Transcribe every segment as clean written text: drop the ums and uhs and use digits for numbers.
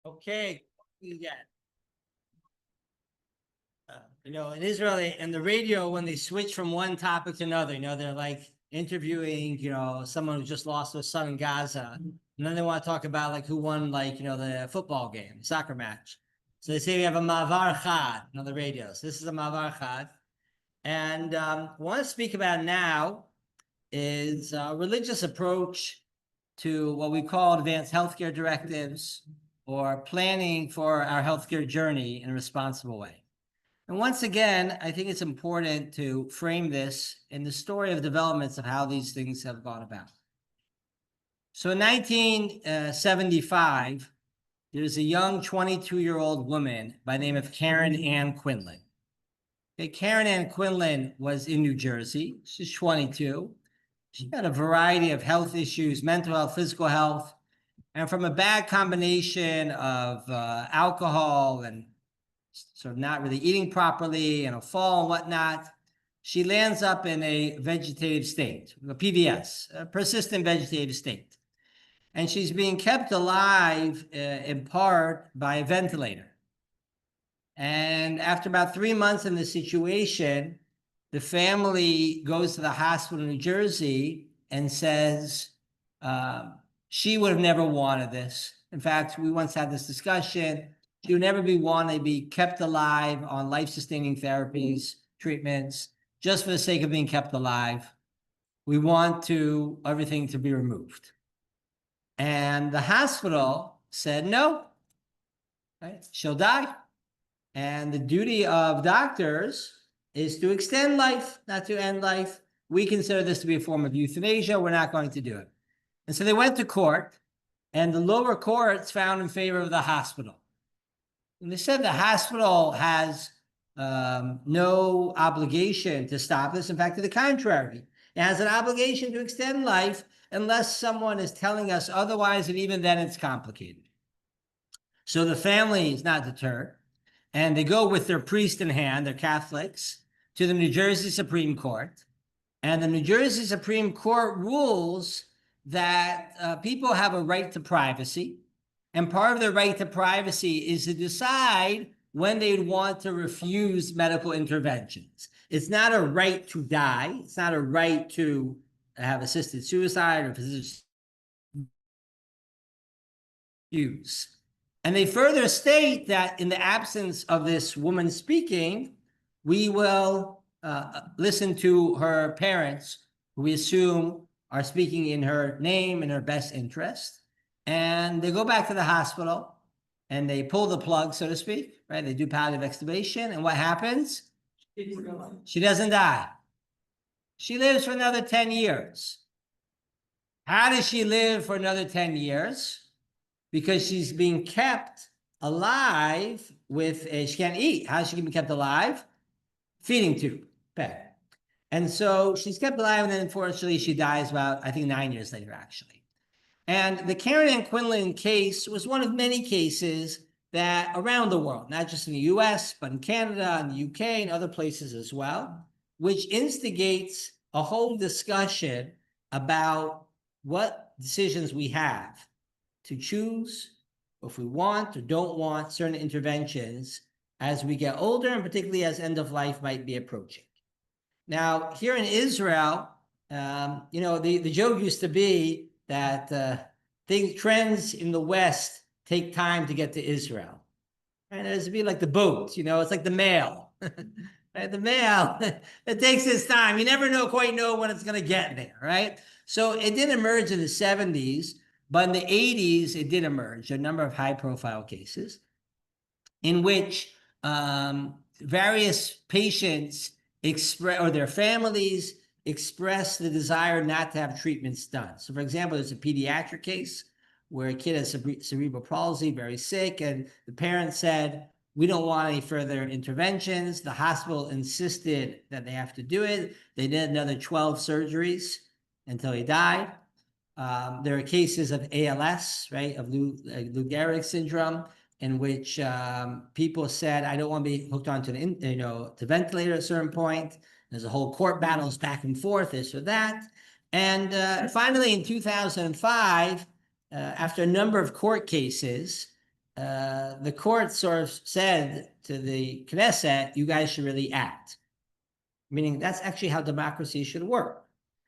Okay, you got. In Israel, and the radio, when they switch from one topic to another, they're like interviewing, someone who just lost their son in Gaza, and then they want to talk about like who won, like the football game, soccer match. So they say we have a mavar chad on the radio. So this is a mavar chad, and what I want to speak about now is a religious approach to what we call advanced healthcare directives, or planning for our healthcare journey in a responsible way. And once again, I think it's important to frame this in the story of developments of how these things have gone about. So in 1975, there's a young 22-year-old woman by the name of Karen Ann Quinlan. Okay, Karen Ann Quinlan was in New Jersey. She's 22. She had a variety of health issues, mental health, physical health, and from a bad combination of alcohol and sort of not really eating properly and a fall and whatnot, she lands up in a vegetative state, a PVS, a persistent vegetative state. And she's being kept alive in part by a ventilator. And after about 3 months in the situation, the family goes to the hospital in New Jersey and says she would have never wanted this. In fact, we once had this discussion. She would never want to be kept alive on life-sustaining therapies, treatments, just for the sake of being kept alive. We want everything to be removed. And the hospital said, no, right? She'll die. And the duty of doctors is to extend life, not to end life. We consider this to be a form of euthanasia. We're not going to do it. And so they went to court, and the lower courts found in favor of the hospital. And they said the hospital has no obligation to stop this. In fact, to the contrary, it has an obligation to extend life unless someone is telling us otherwise, and even then it's complicated. So the family is not deterred, and they go with their priest in hand, they're Catholics, to the New Jersey Supreme Court. And the New Jersey Supreme Court rules that people have a right to privacy. And part of their right to privacy is to decide when they'd want to refuse medical interventions. It's not a right to die. It's not a right to have assisted suicide or physician use. And they further state that in the absence of this woman speaking, we will listen to her parents, who we assume are speaking in her name, in her best interest. And they go back to the hospital and they pull the plug, so to speak, right? They do palliative extubation. And what happens? She doesn't die. She lives for another 10 years. How does she live for another 10 years? Because she's being kept alive she can't eat. How is she being kept alive? Feeding tube, bed. And so she's kept alive, and then unfortunately she dies about, I think, 9 years later, actually. And the Karen Ann Quinlan case was one of many cases that around the world, not just in the US, but in Canada and the UK and other places as well, which instigates a whole discussion about what decisions we have to choose, if we want or don't want certain interventions as we get older, and particularly as end of life might be approaching. Now, here in Israel, the joke used to be that trends in the West take time to get to Israel. And it would be like the boat, it's like the mail. Right? The mail, it takes its time. You never quite know when it's going to get there, right? So it did emerge in the 70s, but in the 80s, it did emerge, a number of high-profile cases in which various patients or their families express the desire not to have treatments done. So, for example, there's a pediatric case where a kid has cerebral palsy, very sick, and the parents said, we don't want any further interventions. The hospital insisted that they have to do it. They did another 12 surgeries until he died. There are cases of ALS, right, of Lou Gehrig's syndrome, in which people said, I don't want to be hooked onto the ventilator at a certain point. There's a whole court battles back and forth, this or that. And finally, in 2005, after a number of court cases, the court sort of said to the Knesset, you guys should really act. Meaning that's actually how democracy should work.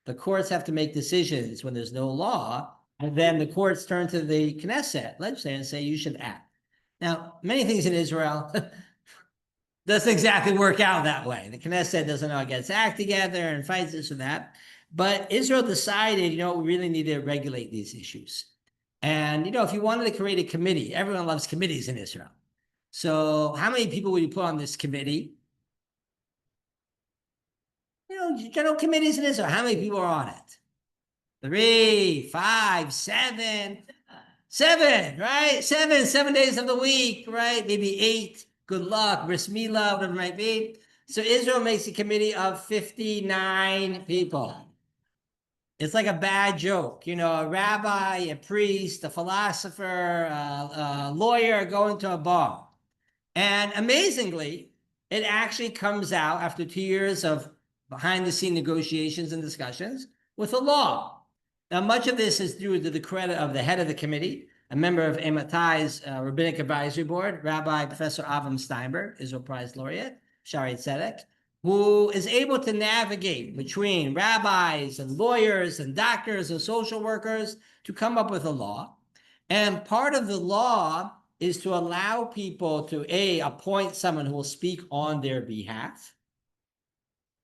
The courts have to make decisions when there's no law, and then the courts turn to the Knesset, legislature, and say, you should act. Now, many things in Israel doesn't exactly work out that way. The Knesset doesn't know it gets act together and fights this or that. But Israel decided, we really need to regulate these issues. And, if you wanted to create a committee, everyone loves committees in Israel. So how many people would you put on this committee? General committees in Israel, how many people are on it? 3, 5, 7, right? 7 days of the week, right? Maybe 8. Good luck, bris milah, whatever it might be. So Israel makes a committee of 59 people. It's like a bad joke, a rabbi, a priest, a philosopher, a lawyer going to a bar. And amazingly, it actually comes out after 2 years of behind-the-scene negotiations and discussions with a law. Now, much of this is due to the credit of the head of the committee, a member of Ematai's Rabbinic Advisory Board, Rabbi Professor Avram Steinberg, Israel Prize Laureate, Shari Tzedek, who is able to navigate between rabbis and lawyers and doctors and social workers to come up with a law. And part of the law is to allow people to appoint someone who will speak on their behalf,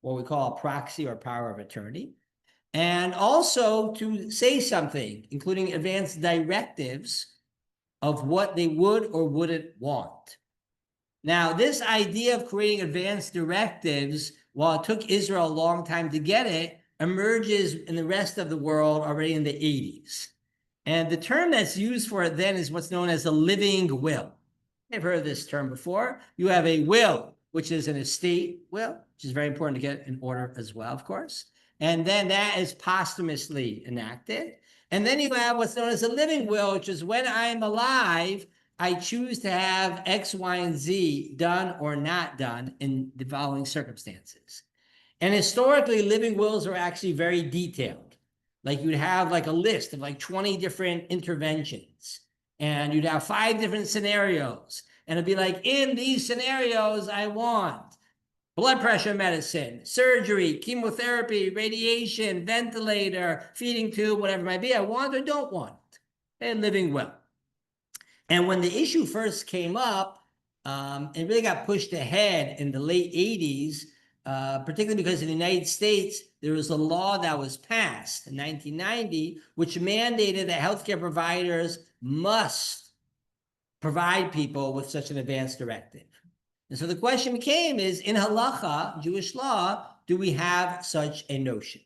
what we call a proxy or power of attorney, and also to say something, including advanced directives of what they would or wouldn't want. Now, this idea of creating advanced directives, while it took Israel a long time to get it, emerges in the rest of the world already in the 80s. And the term that's used for it then is what's known as a living will. I've heard this term before. You have a will, which is an estate will, which is very important to get in order as well, of course. And then that is posthumously enacted. And then you have what's known as a living will, which is when I'm alive, I choose to have X, Y, and Z done or not done in the following circumstances. And historically, living wills are actually very detailed. Like you'd have like a list of like 20 different interventions, and you'd have 5 different scenarios. And it'd be like, in these scenarios, I want blood pressure medicine, surgery, chemotherapy, radiation, ventilator, feeding tube, whatever it might be. I want or don't want. And living will. And when the issue first came up, it really got pushed ahead in the late 80s, particularly because in the United States, there was a law that was passed in 1990, which mandated that healthcare providers must provide people with such an advanced directive. And so the question became is, in halacha, Jewish law, do we have such a notion?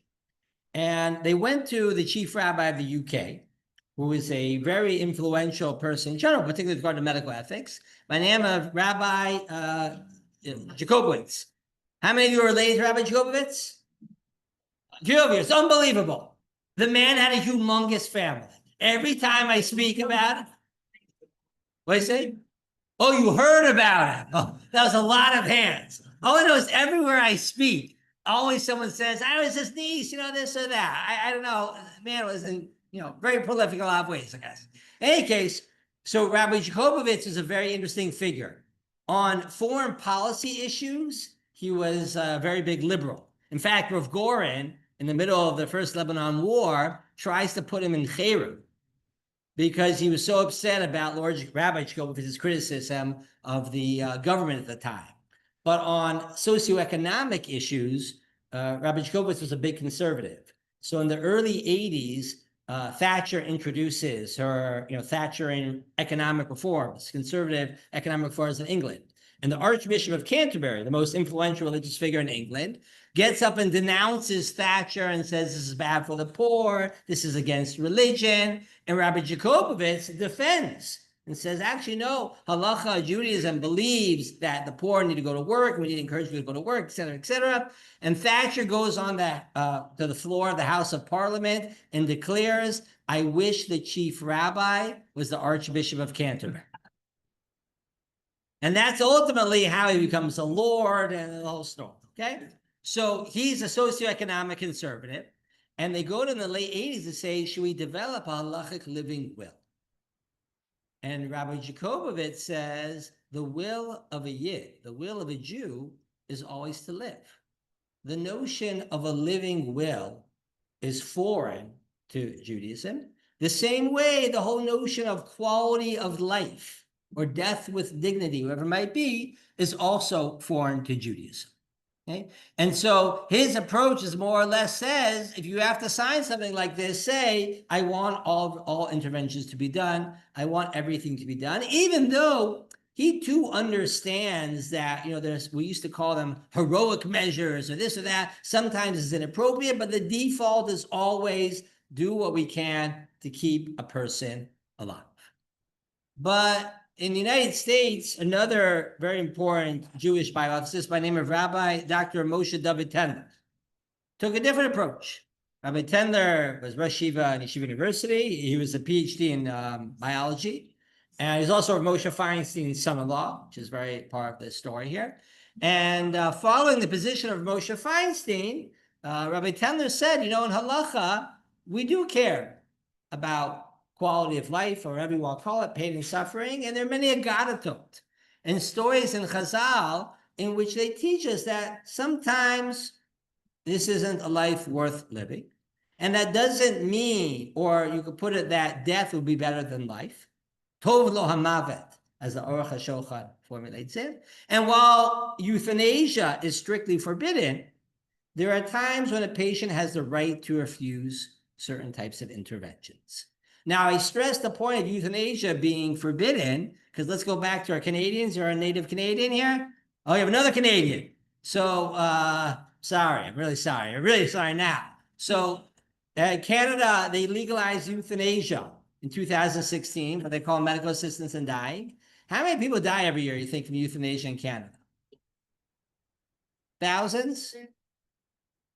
And they went to the chief rabbi of the UK, who is a very influential person in general, particularly with regard to medical ethics, by the name of Rabbi Jacobowitz. How many of you are related to Rabbi Jacobowitz? A few of you. It's unbelievable. The man had a humongous family. Every time I speak about it, what do you say? Oh, you heard about it. Oh, that was a lot of hands. All I know is everywhere I speak, always someone says, I was his niece, this or that. I don't know. The man was very prolific in a lot of ways, I guess. In any case, so Rabbi Jacobowitz is a very interesting figure. On foreign policy issues, he was a very big liberal. In fact, Rav Goren, in the middle of the First Lebanon War, tries to put him in Chayru because he was so upset about Lord Rabbi Jacobowitz's criticism of the government at the time. But on socioeconomic issues, Rabbi Jacobowitz was a big conservative. So in the early 80s, Thatcher introduces her, Thatcherian economic reforms, conservative economic reforms in England. And the Archbishop of Canterbury, the most influential religious figure in England, gets up and denounces Thatcher and says this is bad for the poor, this is against religion. And Rabbi Jacobowitz defends and says, actually, no, halacha, Judaism believes that the poor need to go to work, we need to encourage people to go to work, et cetera, et cetera. And Thatcher goes on to the floor of the House of Parliament and declares, I wish the chief rabbi was the Archbishop of Canterbury. And that's ultimately how he becomes a lord and the whole story, okay? So he's a socioeconomic conservative, and they go to in the late 80s to say, should we develop a halachic living will? And Rabbi Jacobovitz says the will of a Yid, the will of a Jew, is always to live. The notion of a living will is foreign to Judaism. The same way the whole notion of quality of life or death with dignity, whatever it might be, is also foreign to Judaism. Okay? And so his approach is more or less says, if you have to sign something like this, say, I want all interventions to be done. I want everything to be done, even though he too understands that, we used to call them heroic measures or this or that. Sometimes it's inappropriate, but the default is always do what we can to keep a person alive. But in the United States, another very important Jewish bioethicist by the name of Rabbi Dr. Moshe David Tendler took a different approach. Rabbi Tendler was Rosh Yeshiva at Yeshiva University. He was a PhD in biology. And he's also Moshe Feinstein's son-in-law, which is very part of the story here. And following the position of Moshe Feinstein, Rabbi Tendler said, in halacha, we do care about quality of life, or whatever you want to call it, pain and suffering. And there are many agadatot and stories in Chazal in which they teach us that sometimes this isn't a life worth living. And that doesn't mean, or you could put it that death would be better than life. Tov lo hamavet, as the Aruch HaShulchan formulates it. And while euthanasia is strictly forbidden, there are times when a patient has the right to refuse certain types of interventions. Now, I stress the point of euthanasia being forbidden, because let's go back to our Canadians. You're a native Canadian here? Oh, you have another Canadian. So, sorry, I'm really sorry. I'm really sorry now. So, Canada, they legalized euthanasia in 2016, what they call medical assistance in dying. How many people die every year, you think, from euthanasia in Canada? Thousands?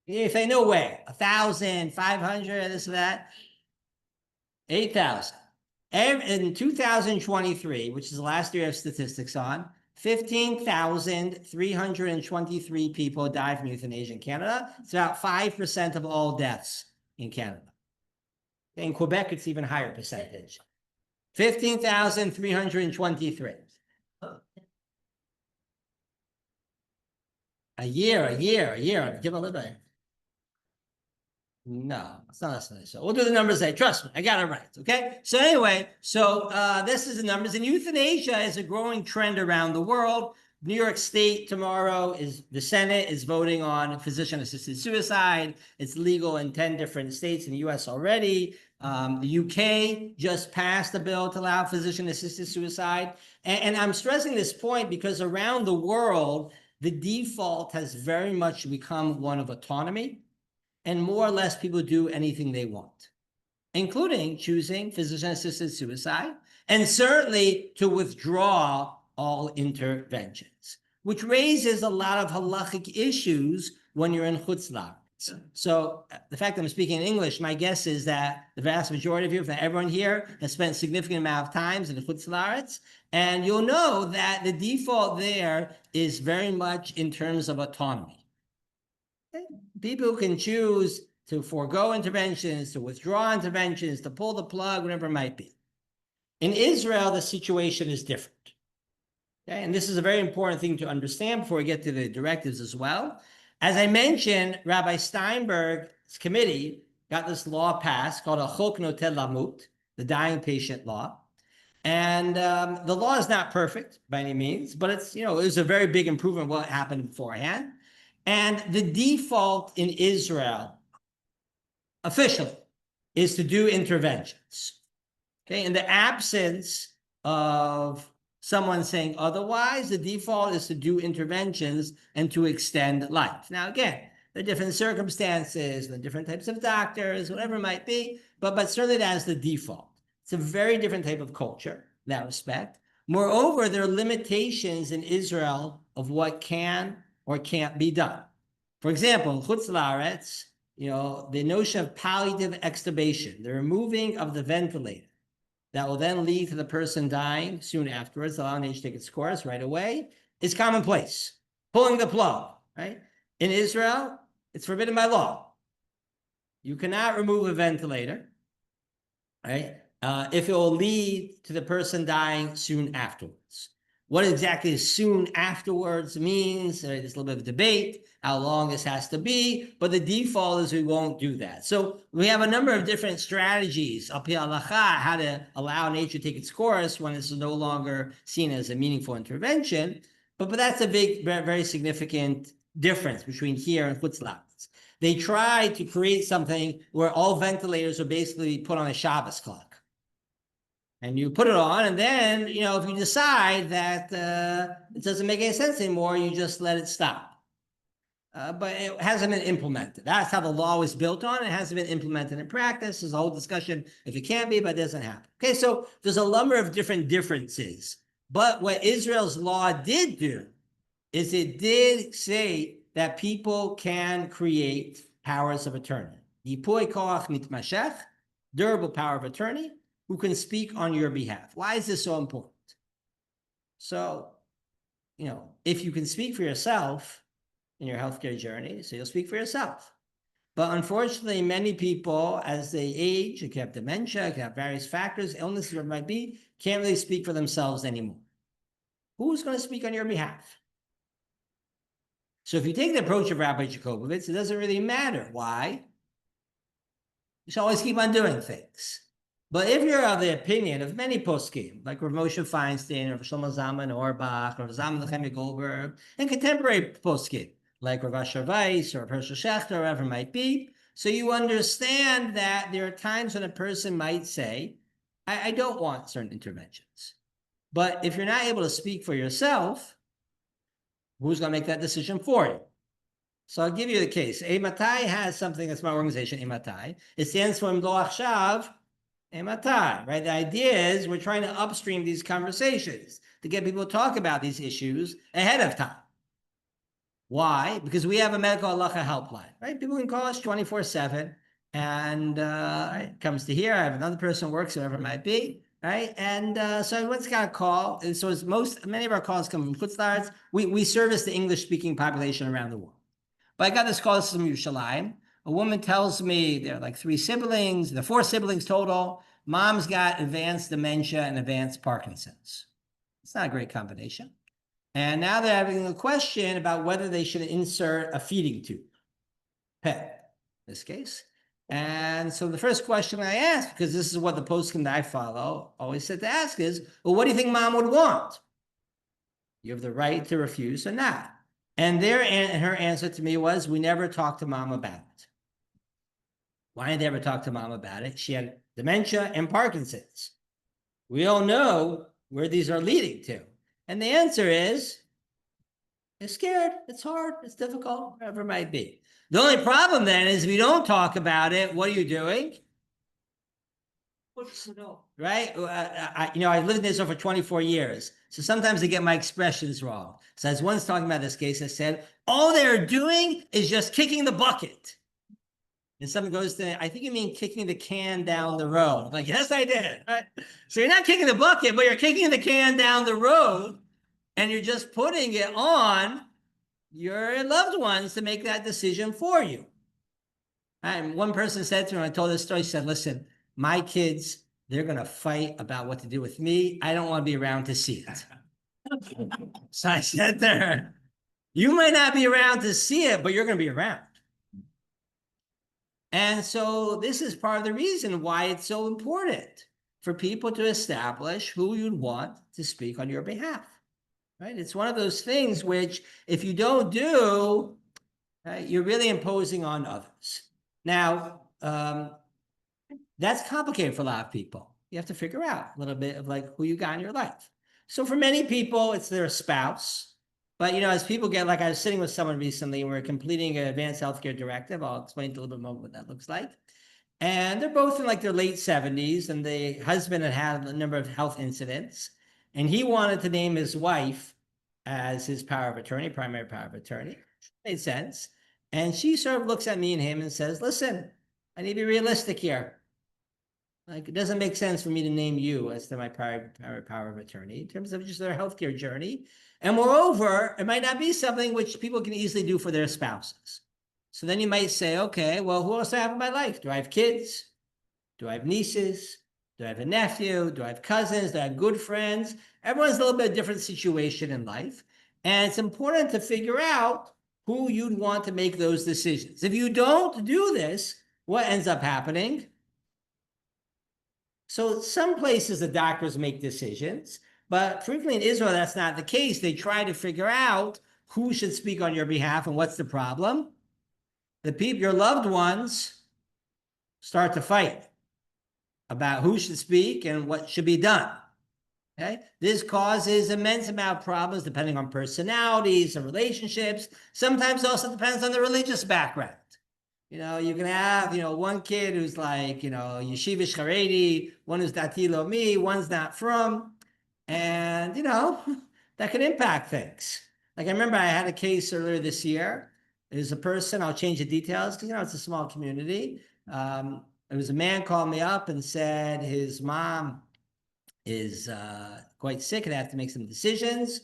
You say, no way. 1,000, 500, this or that. 8,000. In 2023, which is the last year of statistics on, 15,323 people died from euthanasia in Canada. It's about 5% of all deaths in Canada. In Quebec, it's even higher percentage. 15,323. A year. Give a little bit. No, it's not necessarily so. We'll do the numbers there. Trust me, I got it right. Okay. So anyway, this is the numbers. And euthanasia is a growing trend around the world. New York State tomorrow the Senate is voting on physician-assisted suicide. It's legal in 10 different states in the U.S. already. The UK just passed a bill to allow physician-assisted suicide. And I'm stressing this point because around the world, the default has very much become one of autonomy. And more or less people do anything they want, including choosing physician-assisted suicide, and certainly to withdraw all interventions, which raises a lot of halachic issues when you're in Chutz La'aretz. So the fact that I'm speaking in English, my guess is that the vast majority of you, if not everyone here, has spent a significant amount of time in Chutz La'aretz, and you'll know that the default there is very much in terms of autonomy. People can choose to forego interventions, to withdraw interventions, to pull the plug, whatever it might be. In Israel, the situation is different. Okay? And this is a very important thing to understand before we get to the directives as well. As I mentioned, Rabbi Steinberg's committee got this law passed called a Chok Notel Lamut, the dying patient law. And the law is not perfect by any means, but it's, it was a very big improvement of what happened beforehand. And the default in Israel, officially, is to do interventions. Okay, in the absence of someone saying otherwise, the default is to do interventions and to extend life. Now, again, there are different circumstances, the different types of doctors, whatever it might be, but certainly that is the default. It's a very different type of culture in that respect. Moreover, there are limitations in Israel of what can or can't be done. For example, in Chutz La'aretz, the notion of palliative extubation, the removing of the ventilator that will then lead to the person dying soon afterwards, allowing age to take its course right away, is commonplace. Pulling the plug, right? In Israel, it's forbidden by law. You cannot remove a ventilator, right? if it will lead to the person dying soon afterwards. What exactly soon afterwards means, there's a little bit of debate, how long this has to be, but the default is we won't do that. So we have a number of different strategies, al pi halacha, how to allow nature to take its course when it's no longer seen as a meaningful intervention. But that's a big, very, very significant difference between here and Chutz La'aretz. They tried to create something where all ventilators are basically put on a Shabbos clock. And you put it on, and then, if you decide that it doesn't make any sense anymore, you just let it stop. But it hasn't been implemented. That's how the law was built on. It hasn't been implemented in practice. There's a whole discussion if it can be, but it doesn't happen. Okay, so there's a number of different differences. But what Israel's law did do is it did say that people can create powers of attorney. Yipui koach mitmashech, durable power of attorney, who can speak on your behalf. Why is this so important? So, if you can speak for yourself in your healthcare journey, so you'll speak for yourself. But unfortunately, many people, as they age, it can have dementia, it can have various factors, illnesses, whatever it might be, can't really speak for themselves anymore. Who's going to speak on your behalf? So if you take the approach of Rabbi Jacobovitz, it doesn't really matter. Why? You should always keep on doing things. But if you're of the opinion of many poskim, like Rav Moshe Feinstein, or Shlomo Zalman Auerbach, or Zalman Nechemia Goldberg, and contemporary poskim, like Rav Asher Weiss, or Hershel Schachter, or whatever it might be, so you understand that there are times when a person might say, I don't want certain interventions. But if you're not able to speak for yourself, who's going to make that decision for you? So I'll give you the case. Eimatai has something that's my organization, Eimatai. It stands for Imlo Achshav, Eimatai, right? The idea is we're trying to upstream these conversations to get people to talk about these issues ahead of time. Why? Because we have a medical halacha helpline, right? People can call us 24/7, and it comes to here. I have another person who works, whoever it might be, right? And so everyone's got a call. And so many of our calls come from Chutz La'aretz. We service the English-speaking population around the world. But I got this call from Yerushalayim. A woman tells me there are like 3 siblings, there are 4 siblings total. Mom's got advanced dementia and advanced Parkinson's. It's not a great combination. And now they're having a question about whether they should insert a feeding tube, PET, in this case. And so the first question I asked, because this is what the postscript I follow always said to ask is, well, what do you think mom would want? You have the right to refuse or not. And her answer to me was, we never talked to mom about it. Why didn't they ever talk to mom about it? She had dementia and Parkinson's. We all know where these are leading to. And the answer is, they're scared, it's hard, it's difficult, whatever it might be. The only problem then is if you don't talk about it, what are you doing? Right? I lived in Israel for 24 years. So sometimes I get my expressions wrong. So as one's talking about this case, I said, all they're doing is just kicking the bucket. And someone goes to, I think you mean kicking the can down the road. I'm like, yes, I did. Right? So you're not kicking the bucket, but you're kicking the can down the road, and you're just putting it on your loved ones to make that decision for you. And one person said to me, I told this story, she said, listen, my kids, they're going to fight about what to do with me. I don't want to be around to see it. So I said to her, you might not be around to see it, but you're going to be around. And so this is part of the reason why it's so important for people to establish who you'd want to speak on your behalf, right? It's one of those things which, if you don't do, you're really imposing on others. Now, that's complicated for a lot of people. You have to figure out a little bit of like who you got in your life. So for many people, it's their spouse. But, as people get, like I was sitting with someone recently, and we're completing an advanced healthcare directive. I'll explain a little bit more what that looks like. And they're both in like their late 70s, and the husband had a number of health incidents, and he wanted to name his wife as his power of attorney, primary power of attorney. Made sense. And she sort of looks at me and him and says, listen, I need to be realistic here. Like, it doesn't make sense for me to name you as to my primary power of attorney in terms of just their healthcare journey. And moreover, it might not be something which people can easily do for their spouses. So then you might say, okay, well, who else do I have in my life? Do I have kids? Do I have nieces? Do I have a nephew? Do I have cousins? Do I have good friends? Everyone's a little bit different situation in life. And it's important to figure out who you'd want to make those decisions. If you don't do this, what ends up happening? So some places the doctors make decisions, but frequently in Israel, that's not the case. They try to figure out who should speak on your behalf and what's the problem. The people, your loved ones, start to fight about who should speak and what should be done. Okay, this causes immense amount of problems depending on personalities and relationships. Sometimes also depends on the religious background. You can have, one kid who's like, yeshivish Haredi, one who's dati lomi, one's not from, and, that can impact things. Like I remember I had a case earlier this year. There's a person, I'll change the details because, it's a small community. It was a man called me up and said his mom is quite sick and they have to make some decisions.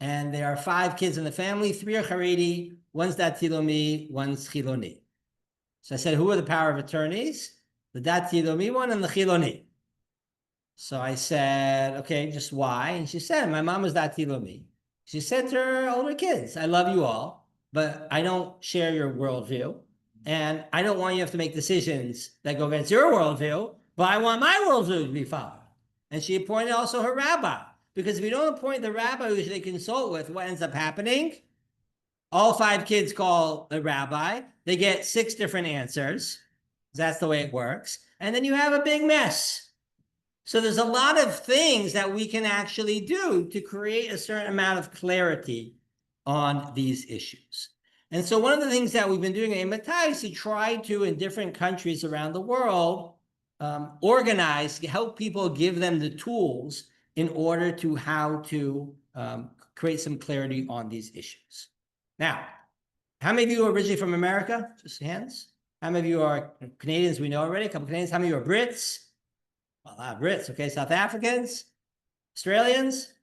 And there are 5 kids in the family. 3 are Haredi, one's dati lomi, one's chiloni. So I said, who are the power of attorneys? The dati lomi one and the chiloni. So I said, okay, just why? And she said, my mom was dati lomi. She said to her older kids, I love you all, but I don't share your worldview. And I don't want you to have to make decisions that go against your worldview, but I want my worldview to be followed. And she appointed also her rabbi, because if you don't appoint the rabbi who they consult with, what ends up happening? All 5 kids call the rabbi. They get 6 different answers. That's the way it works. And then you have a big mess. So there's a lot of things that we can actually do to create a certain amount of clarity on these issues. And so one of the things that we've been doing in Matai is to try to, in different countries around the world, organize, help people, give them the tools in order to how to create some clarity on these issues. Now, how many of you are originally from America? Just hands. How many of you are Canadians? We know already, a couple of Canadians. How many of you are Brits? Well, a lot of Brits, okay. South Africans? Australians?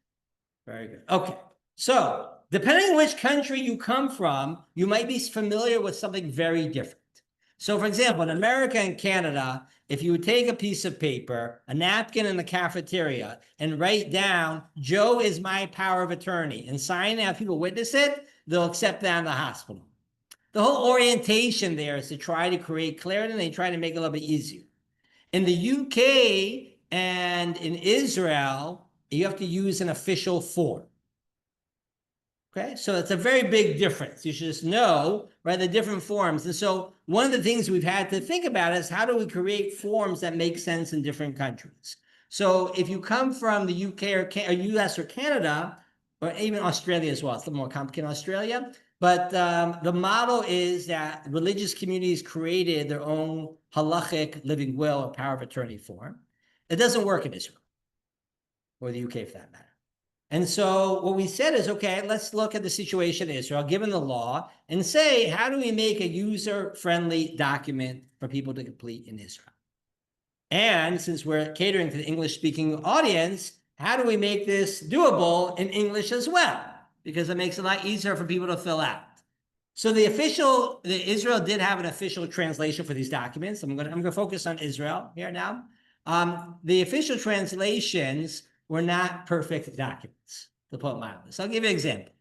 Very good. Okay, so depending on which country you come from, you might be familiar with something very different. So for example, in America and Canada, if you would take a piece of paper, a napkin in the cafeteria, and write down, Joe is my power of attorney, and sign it, have people witness it, they'll accept that in the hospital. The whole orientation there is to try to create clarity, and they try to make it a little bit easier. In the UK and in Israel, you have to use an official form. Okay, so it's a very big difference. You should just know, right, the different forms. And so one of the things we've had to think about is how do we create forms that make sense in different countries? So if you come from the UK or US or Canada, or even Australia as well, it's a little more complicated in Australia, but the model is that religious communities created their own halachic living will or power of attorney form. It doesn't work in Israel or the UK for that matter. And so what we said is, okay, let's look at the situation in Israel, given the law, and say, how do we make a user-friendly document for people to complete in Israel? And since we're catering to the English-speaking audience, how do we make this doable in English as well? Because it makes it a lot easier for people to fill out. So Israel did have an official translation for these documents. I'm going to focus on Israel here now. The official translations were not perfect documents, to put it mildly. So I'll give you an example.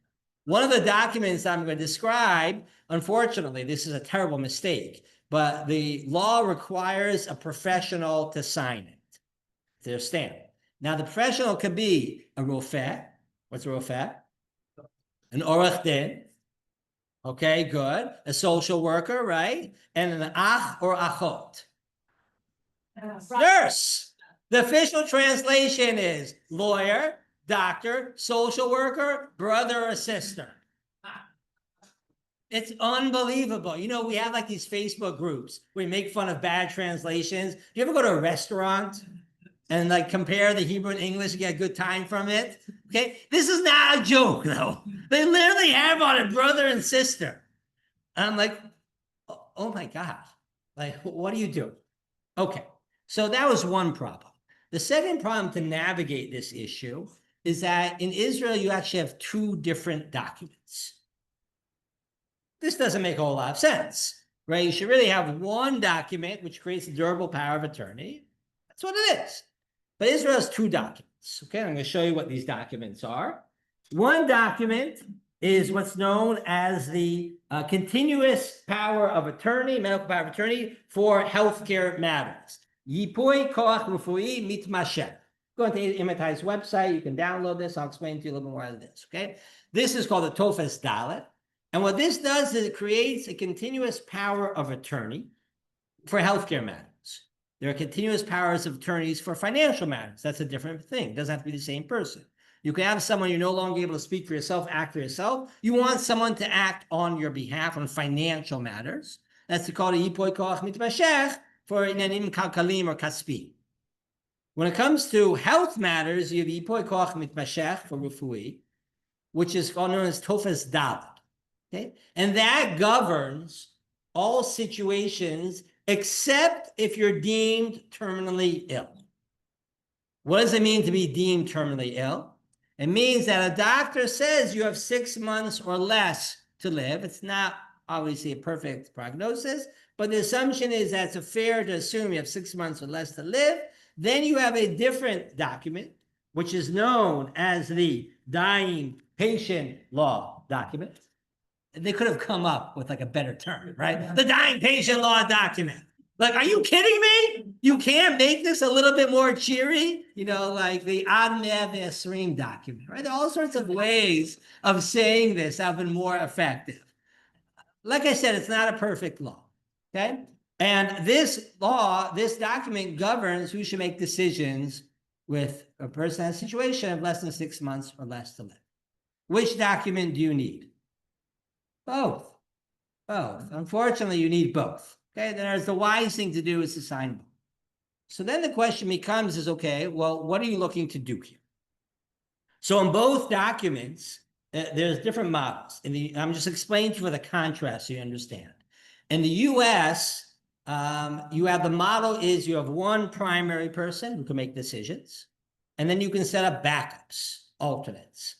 One of the documents I'm going to describe, unfortunately, this is a terrible mistake, but the law requires a professional to sign it, their stamp. Now, the professional could be a rofeh. What's a rofeh? An orach din. Okay, good. A social worker, right? And an ach or achot. Nurse. The official translation is lawyer, doctor, social worker, brother or sister. It's unbelievable. We have like these Facebook groups where we make fun of bad translations. Do you ever go to a restaurant and like compare the Hebrew and English and get a good time from it? Okay, this is not a joke though. They literally have on it brother and sister. And I'm like, oh my God, like what do you do? Okay, so that was one problem. The second problem to navigate this issue is that in Israel, you actually have 2 different documents. This doesn't make a whole lot of sense, right? You should really have one document which creates a durable power of attorney. That's what it is. But Israel has two documents. Okay, I'm going to show you what these documents are. One document is what's known as the continuous power of attorney, medical power of attorney for healthcare matters. Yipoi koach rufui mitmashech. Go into Imitai's website. You can download this. I'll explain to you a little bit more of this. Okay, this is called the Tofes Dalet, and what this does is it creates a continuous power of attorney for healthcare matters. There are continuous powers of attorneys for financial matters. That's a different thing. It doesn't have to be the same person. You can have someone you're no longer able to speak for yourself, act for yourself. You want someone to act on your behalf on financial matters. That's called a yipoi koach mitmashech for inanim kalkalim or kaspi. When it comes to health matters, you have yipoi koach mitmashech for rufui, which is known as Tofes Dalet. Okay, and that governs all situations except if you're deemed terminally ill. What does it mean to be deemed terminally ill? It means that a doctor says you have 6 months or less to live. It's not obviously a perfect prognosis, but the assumption is that it's fair to assume you have 6 months or less to live. Then you have a different document, which is known as the dying patient law document. They could have come up with like a better term, right? The dying patient law document. Like, are you kidding me? You can't make this a little bit more cheery? You know, like the Adnev Esrim document, right? There are all sorts of ways of saying this that have been more effective. Like I said, it's not a perfect law, okay? And this law, this document governs who should make decisions with a person in a situation of less than 6 months or less to live. Which document do you need? Both. Unfortunately, you need both. Okay, there's the wise thing to do is to sign both. So then the question becomes is, okay, well, what are you looking to do here? So in both documents, there's different models. I'm just explaining to you for the contrast so you understand. In the US, you have the model is you have one primary person who can make decisions, and then you can set up backups, alternates.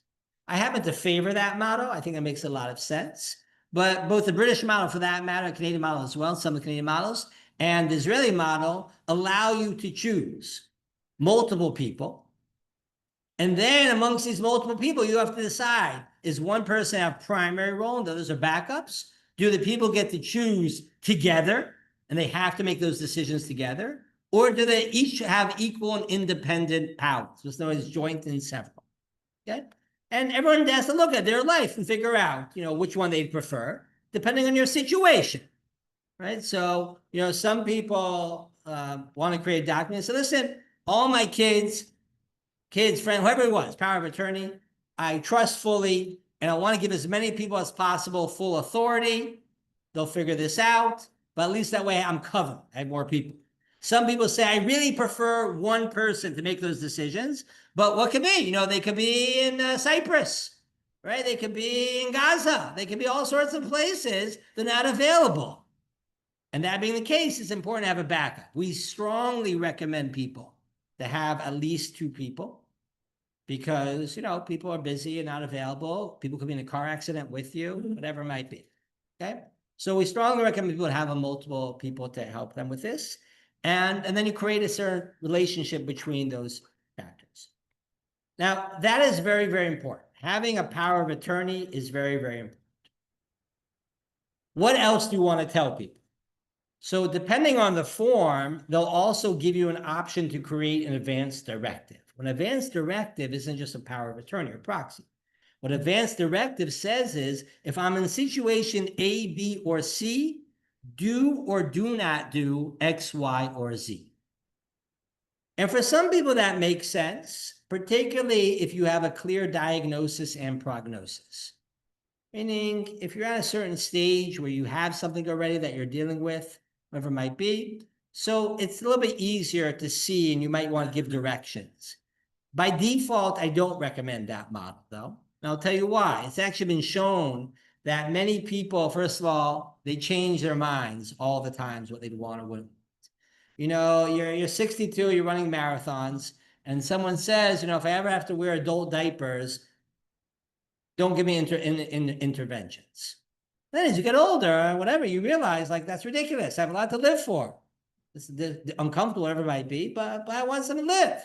I happen to favor that model. I think that makes a lot of sense. But both the British model, for that matter, the Canadian model as well, some of the Canadian models, and the Israeli model allow you to choose multiple people. And then amongst these multiple people, you have to decide, is one person have primary role and the others are backups? Do the people get to choose together and they have to make those decisions together? Or do they each have equal and independent powers? What's known as joint and several. Okay? And everyone has to look at their life and figure out, you know, which one they prefer, depending on your situation, right? So, you know, some people want to create documents. So listen, all my kids, friends, whoever it was, power of attorney, I trust fully, and I want to give as many people as possible full authority. They'll figure this out, but at least that way I'm covered. I have more people. Some people say, I really prefer one person to make those decisions, but what could be? You know, they could be in Cyprus, right? They could be in Gaza. They could be all sorts of places. They're not available. And that being the case, it's important to have a backup. We strongly recommend people to have at least 2 people because, you know, people are busy and not available. People could be in a car accident with you, whatever it might be, okay? So we strongly recommend people to have multiple people to help them with this. And then you create a certain relationship between those factors. Now, that is very, very important. Having a power of attorney is very, very important. What else do you want to tell people? So depending on the form, they'll also give you an option to create an advanced directive. An advanced directive isn't just a power of attorney or proxy. What advanced directive says is, if I'm in situation A, B, or C, do or do not do X, Y, or Z. And for some people that makes sense, particularly if you have a clear diagnosis and prognosis. Meaning, if you're at a certain stage where you have something already that you're dealing with, whatever it might be, so it's a little bit easier to see and you might want to give directions. By default, I don't recommend that model though. And I'll tell you why. It's actually been shown that many people, first of all, they change their minds all the times what they'd want or wouldn't. You know, you're 62, you're running marathons, and someone says, you know, if I ever have to wear adult diapers, don't give me interventions. Then as you get older, whatever, you realize, like, that's ridiculous. I have a lot to live for. This is uncomfortable, whatever it might be, but I want some to live.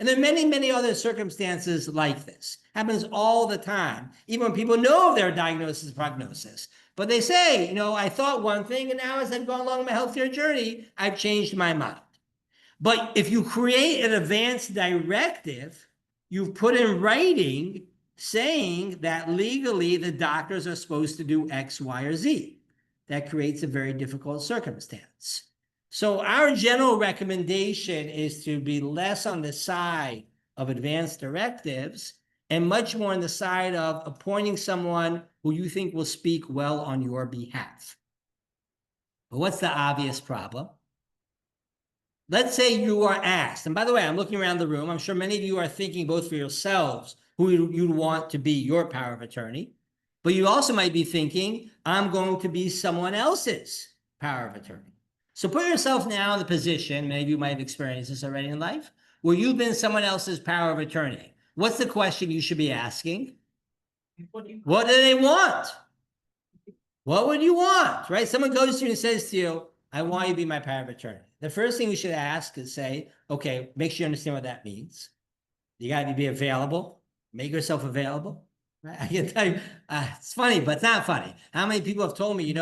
And there are many, many other circumstances like this. Happens all the time, even when people know their diagnosis and prognosis. But they say, I thought one thing, and now as I've gone along my healthcare journey, I've changed my mind. But if you create an advanced directive, you've put in writing saying that legally the doctors are supposed to do X, Y, or Z. That creates a very difficult circumstance. So our general recommendation is to be less on the side of advanced directives and much more on the side of appointing someone who you think will speak well on your behalf. But what's the obvious problem? Let's say you are asked, and by the way, I'm looking around the room. I'm sure many of you are thinking both for yourselves who you'd want to be your power of attorney, but you also might be thinking, I'm going to be someone else's power of attorney. So put yourself now in the position, many of you might have experienced this already in life, where you've been someone else's power of attorney. What's the question you should be asking? What do they want? What would you want, right? Someone goes to you and says to you, I want you to be my power of attorney. The first thing you should ask is say, okay, make sure you understand what that means. You got to be available. Make yourself available. Right? I can tell you, it's funny, but it's not funny. How many people have told me,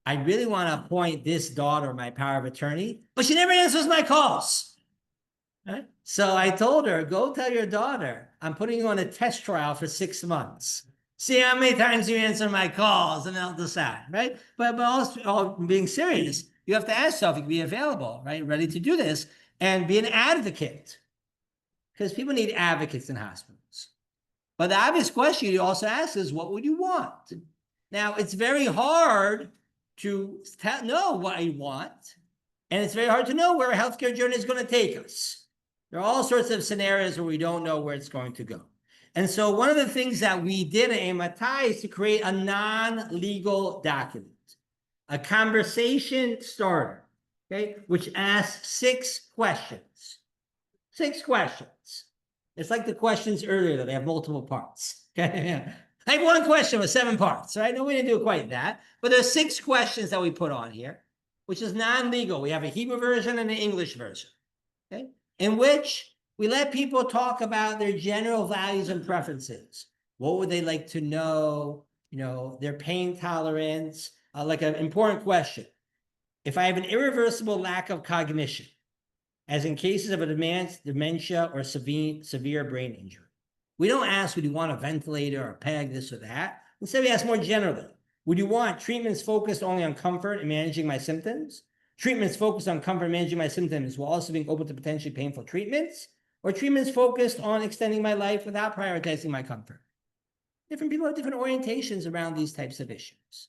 I really want to appoint this daughter my power of attorney, but she never answers my calls. Right? So I told her, go tell your daughter, I'm putting you on a test trial for 6 months. See how many times you answer my calls, and I'll decide, right? But also being serious, you have to ask yourself, you can be available, right? Ready to do this and be an advocate, because people need advocates in hospitals. But the obvious question you also ask is, what would you want? Now, it's very hard to know what I want, and it's very hard to know where a healthcare journey is going to take us. There are all sorts of scenarios where we don't know where it's going to go. And so one of the things that we did at AMATI is to create a non-legal document, a conversation starter, okay, which asks 6 questions. 6 questions. It's like the questions earlier that they have multiple parts. Okay? I have one question with 7 parts, right? No, we didn't do quite that. But there's 6 questions that we put on here, which is non-legal. We have a Hebrew version and an English version, okay, in which we let people talk about their general values and preferences. What would they like to know? Their pain tolerance. Like an important question. If I have an irreversible lack of cognition, as in cases of advanced dementia or severe brain injury, we don't ask, would you want a ventilator or a peg, this or that? Instead, we ask more generally, would you want treatments focused only on comfort and managing my symptoms? Treatments focused on comfort and managing my symptoms while also being open to potentially painful treatments? Or treatments focused on extending my life without prioritizing my comfort? Different people have different orientations around these types of issues.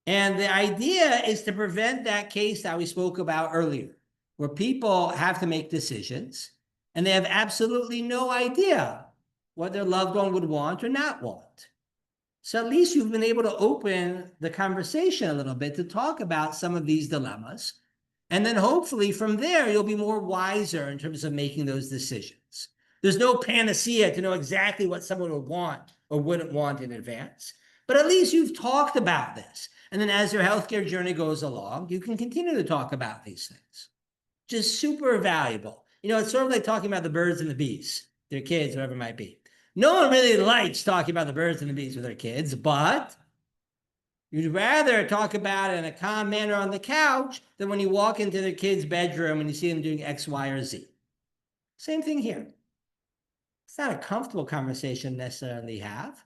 And the idea is to prevent that case that we spoke about earlier, where people have to make decisions and they have absolutely no idea what their loved one would want or not want. So at least you've been able to open the conversation a little bit to talk about some of these dilemmas. And then hopefully from there, you'll be more wiser in terms of making those decisions. There's no panacea to know exactly what someone would want or wouldn't want in advance. But at least you've talked about this. And then as your healthcare journey goes along, you can continue to talk about these things. Just super valuable. It's sort of like talking about the birds and the bees, their kids, whatever it might be. No one really likes talking about the birds and the bees with their kids, but you'd rather talk about it in a calm manner on the couch than when you walk into their kid's bedroom and you see them doing X, Y, or Z. Same thing here. It's not a comfortable conversation necessarily have,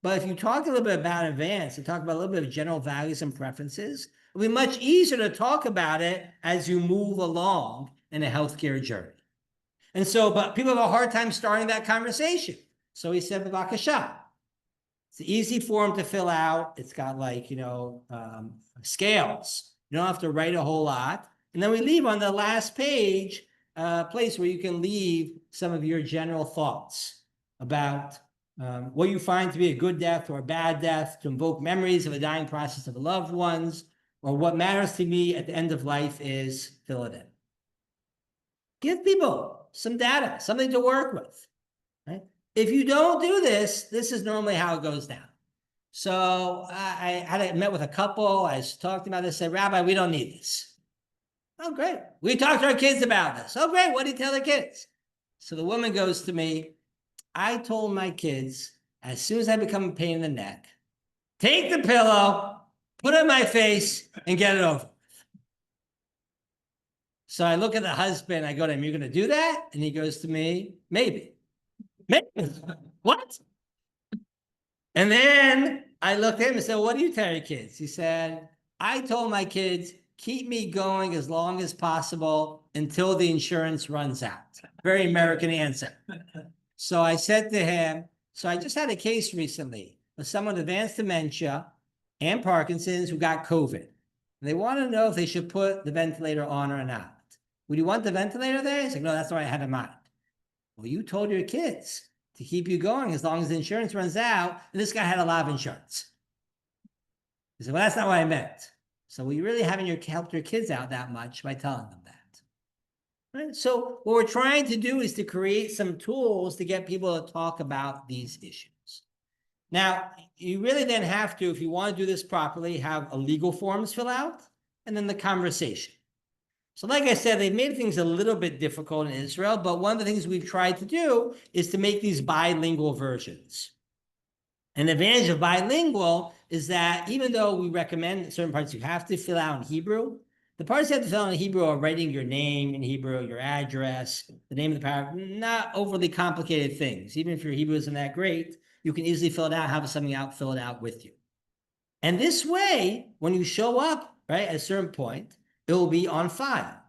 but if you talk a little bit about advance and talk about a little bit of general values and preferences, it'll be much easier to talk about it as you move along in a healthcare journey. And so, but people have a hard time starting that conversation. So he said, B'vakasha. It's an easy form to fill out. It's got scales. You don't have to write a whole lot. And then we leave on the last page a place where you can leave some of your general thoughts about what you find to be a good death or a bad death, to invoke memories of a dying process of loved ones, or what matters to me at the end of life is fill it in. Give people some data, something to work with. Right? If you don't do this, this is normally how it goes down. So I met with a couple. I talked about this. Said, Rabbi, we don't need this. Oh, great. We talked to our kids about this. Oh, great. What do you tell the kids? So the woman goes to me, I told my kids, as soon as I become a pain in the neck, take the pillow, put it in my face, and get it over. So I look at the husband, I go to him, you're going to do that? And he goes to me, maybe. Maybe. What? And then I looked at him and said, what do you tell your kids? He said, I told my kids, keep me going as long as possible until the insurance runs out. Very American answer. So I said to him, so I just had a case recently of someone with advanced dementia and Parkinson's who got COVID. And they want to know if they should put the ventilator on or not. Would you want the ventilator there? He's like, no, that's what I had in mind. Well, you told your kids to keep you going as long as the insurance runs out. And this guy had a lot of insurance. He said, well, that's not what I meant. So we really haven't helped your kids out that much by telling them that. Right? So what we're trying to do is to create some tools to get people to talk about these issues. Now, you really then have to, if you want to do this properly, have a legal forms fill out and then the conversation. So like I said, they've made things a little bit difficult in Israel, but one of the things we've tried to do is to make these bilingual versions. An advantage of bilingual is that even though we recommend certain parts you have to fill out in Hebrew, the parts you have to fill out in Hebrew are writing your name in Hebrew, your address, the name of the paragraph, not overly complicated things. Even if your Hebrew isn't that great, you can easily fill it out, have something out, fill it out with you. And this way, when you show up, right, at a certain point, it will be on file.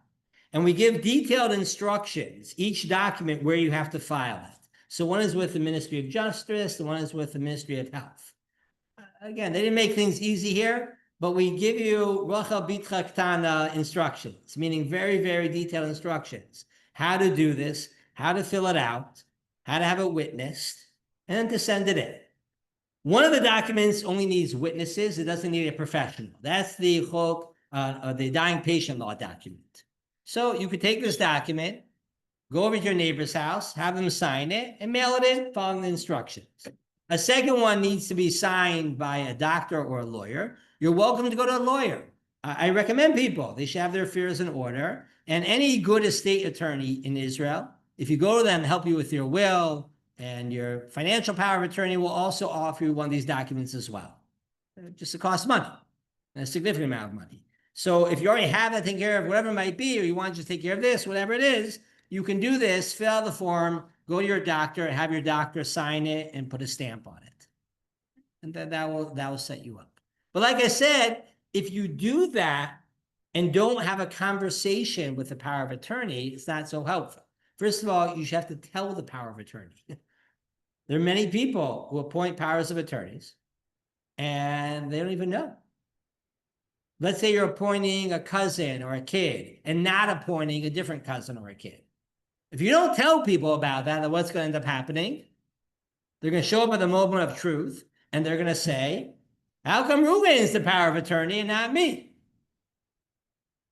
And we give detailed instructions, each document where you have to file it. So one is with the Ministry of Justice, the one is with the Ministry of Health. Again, they didn't make things easy here, but we give you Rachel Bitcha Ktana instructions, meaning very, very detailed instructions. How to do this, how to fill it out, how to have it witnessed, and then to send it in. One of the documents only needs witnesses. It doesn't need a professional. That's the the dying patient law document. So you could take this document, go over to your neighbor's house, have them sign it, and mail it in following the instructions. A second one needs to be signed by a doctor or a lawyer. You're welcome to go to a lawyer. I recommend people, they should have their affairs in order. And any good estate attorney in Israel, if you go to them, help you with your will, and your financial power of attorney will also offer you one of these documents as well. Just it costs money, a significant amount of money. So if you already have that taken care of, whatever it might be, or you want to just take care of this, whatever it is, you can do this, fill out the form, go to your doctor, and have your doctor sign it and put a stamp on it. And then that will set you up. But like I said, if you do that and don't have a conversation with the power of attorney, it's not so helpful. First of all, you should have to tell the power of attorney. There are many people who appoint powers of attorneys and they don't even know. Let's say you're appointing a cousin or a kid and not appointing a different cousin or a kid. If you don't tell people about that, then what's going to end up happening? They're going to show up at the moment of truth and they're going to say, how come Reuben is the power of attorney and not me?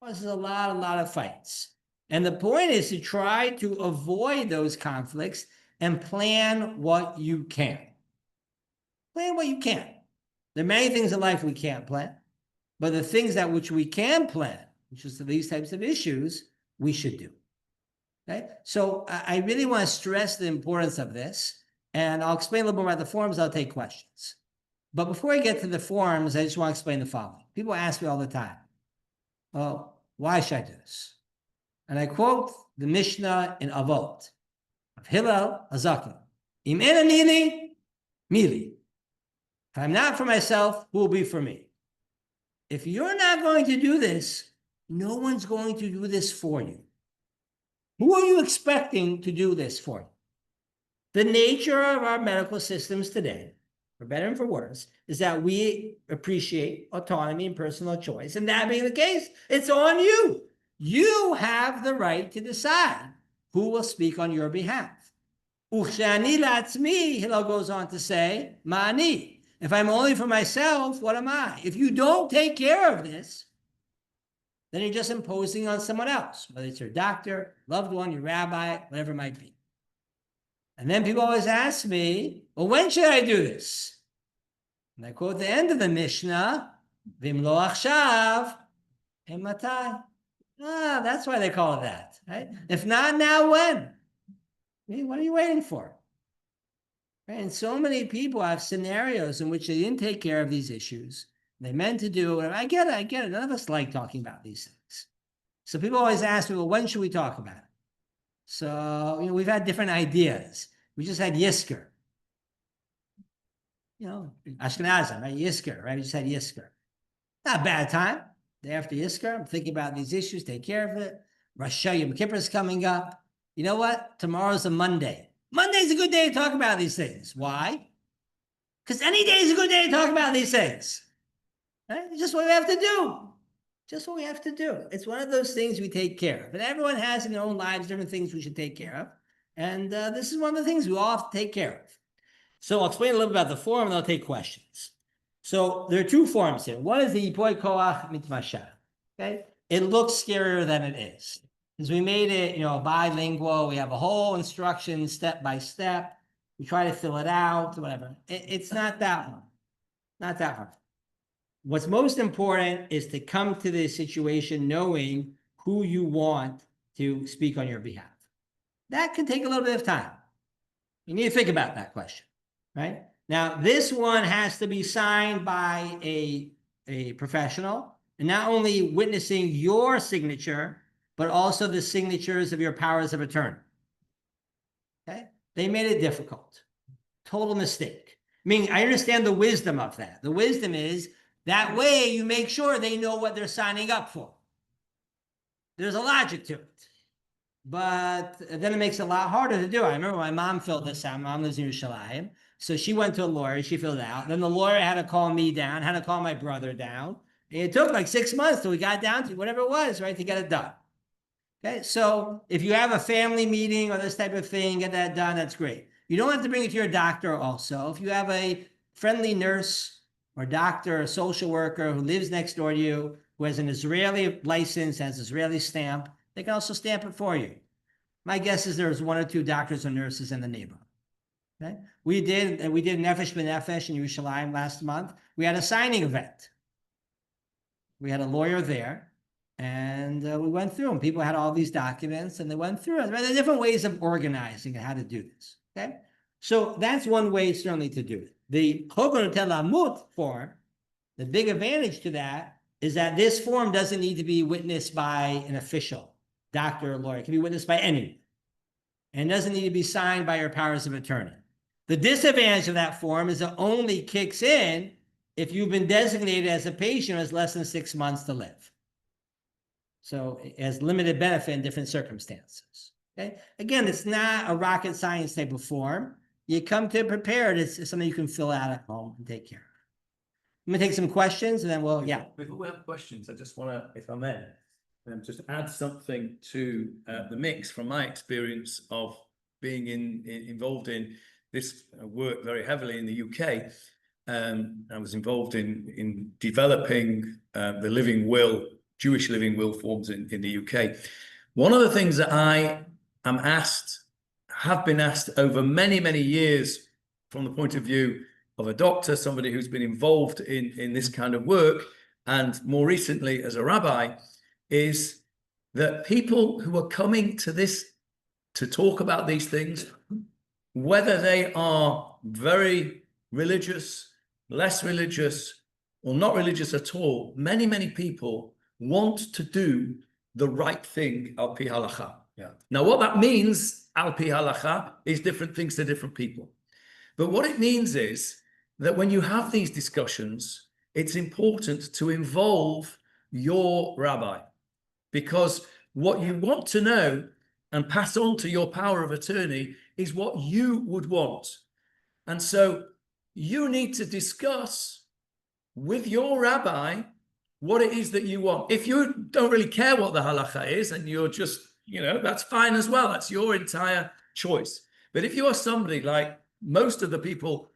Well, this is a lot of fights. And the point is to try to avoid those conflicts and plan what you can. Plan what you can. There are many things in life we can't plan, but the things that which we can plan, which is these types of issues, we should do. Okay? So I really want to stress the importance of this, and I'll explain a little more about the forms. I'll take questions. But before I get to the forms, I just want to explain the following. People ask me all the time, well, why should I do this? And I quote the Mishnah in Avot of Hillel Hazaken. Im ena mili, mili. If I'm not for myself, who will be for me? If you're not going to do this, no one's going to do this for you. Who are you expecting to do this for you? The nature of our medical systems today, for better and for worse, is that we appreciate autonomy and personal choice. And that being the case, it's on you. You have the right to decide who will speak on your behalf. Uchshani latzmi, Hillel goes on to say, ma'ani. If I'm only for myself, what am I? If you don't take care of this, then you're just imposing on someone else, whether it's your doctor, loved one, your rabbi, whatever it might be. And then people always ask me, well, when should I do this? And I quote the end of the Mishnah, Vim lo achshav, matai. That's why they call it that, right? If not now, when? I mean, what are you waiting for? And so many people have scenarios in which they didn't take care of these issues. They meant to do it. I get it. None of us like talking about these things. So people always ask me, well, when should we talk about it? So, we've had different ideas. We just had Yisker. Ashkenazim, right? Yisker, right? We just had Yisker. Not a bad time. Day after Yisker, I'm thinking about these issues, take care of it. Rosh Yom Kippur is coming up. You know what? Tomorrow's a Monday. Monday's a good day to talk about these things. Why? Because any day is a good day to talk about these things. Right? It's just what we have to do. Just what we have to do. It's one of those things we take care of. And everyone has in their own lives different things we should take care of. And this is one of the things we all have to take care of. So I'll explain a little bit about the form and I'll take questions. So there are two forms here. One is the Yipoi Koach Mitmasha. Okay? It looks scarier than it is. Because we made it, bilingual. We have a whole instruction step by step. We try to fill it out, whatever. It's not that hard. Not that hard. What's most important is to come to this situation knowing who you want to speak on your behalf. That can take a little bit of time. You need to think about that question, right? Now, this one has to be signed by a professional, and not only witnessing your signature, but also the signatures of your powers of attorney. Okay? They made it difficult. Total mistake. I mean, I understand the wisdom of that. The wisdom is that way you make sure they know what they're signing up for. There's a logic to it. But then it makes it a lot harder to do. I remember my mom filled this out. My mom lives in Yerushalayim. So she went to a lawyer. She filled it out. Then the lawyer had to call me down, had to call my brother down. And it took like 6 months till we got down to whatever it was, right, to get it done. Okay, so if you have a family meeting or this type of thing, get that done, that's great. You don't have to bring it to your doctor also. If you have a friendly nurse or doctor or social worker who lives next door to you, who has an Israeli license, has an Israeli stamp, they can also stamp it for you. My guess is there's 1 or 2 doctors or nurses in the neighborhood. Okay? We did Nefesh B'Nefesh in Yerushalayim last month. We had a signing event. We had a lawyer there, and we went through them. People had all these documents, and they went through it. There are different ways of organizing and how to do this. Okay, so that's one way certainly to do it. The Chogon Telamut form, the big advantage to that is that this form doesn't need to be witnessed by an official, doctor or lawyer. It can be witnessed by anyone. And it doesn't need to be signed by your powers of attorney. The disadvantage of that form is it only kicks in if you've been designated as a patient who has less than 6 months to live. So it has limited benefit in different circumstances. Okay. Again, it's not a rocket science type of form. You come to it prepared. It's something you can fill out at home and take care of. I'm gonna take some questions and then we'll, yeah. Before we have questions, I just want to, if I may, just add something to the mix from my experience of being involved in this work very heavily in the UK. I was involved in developing the living will, Jewish living will forms in the UK. One of the things that I am asked, have been asked over many, many years from the point of view of a doctor, somebody who's been involved in this kind of work, and more recently as a rabbi, is that people who are coming to this to talk about these things, whether they are very religious, less religious, or not religious at all, many, many people want to do the right thing al pi halacha. Yeah. Now, what that means al pi halacha is different things to different people. But what it means is that when you have these discussions, it's important to involve your rabbi, because what you want to know and pass on to your power of attorney is what you would want. And so you need to discuss with your rabbi what it is that you want. If you don't really care what the halacha is and you're just, that's fine as well. That's your entire choice. But if you are somebody like most of the people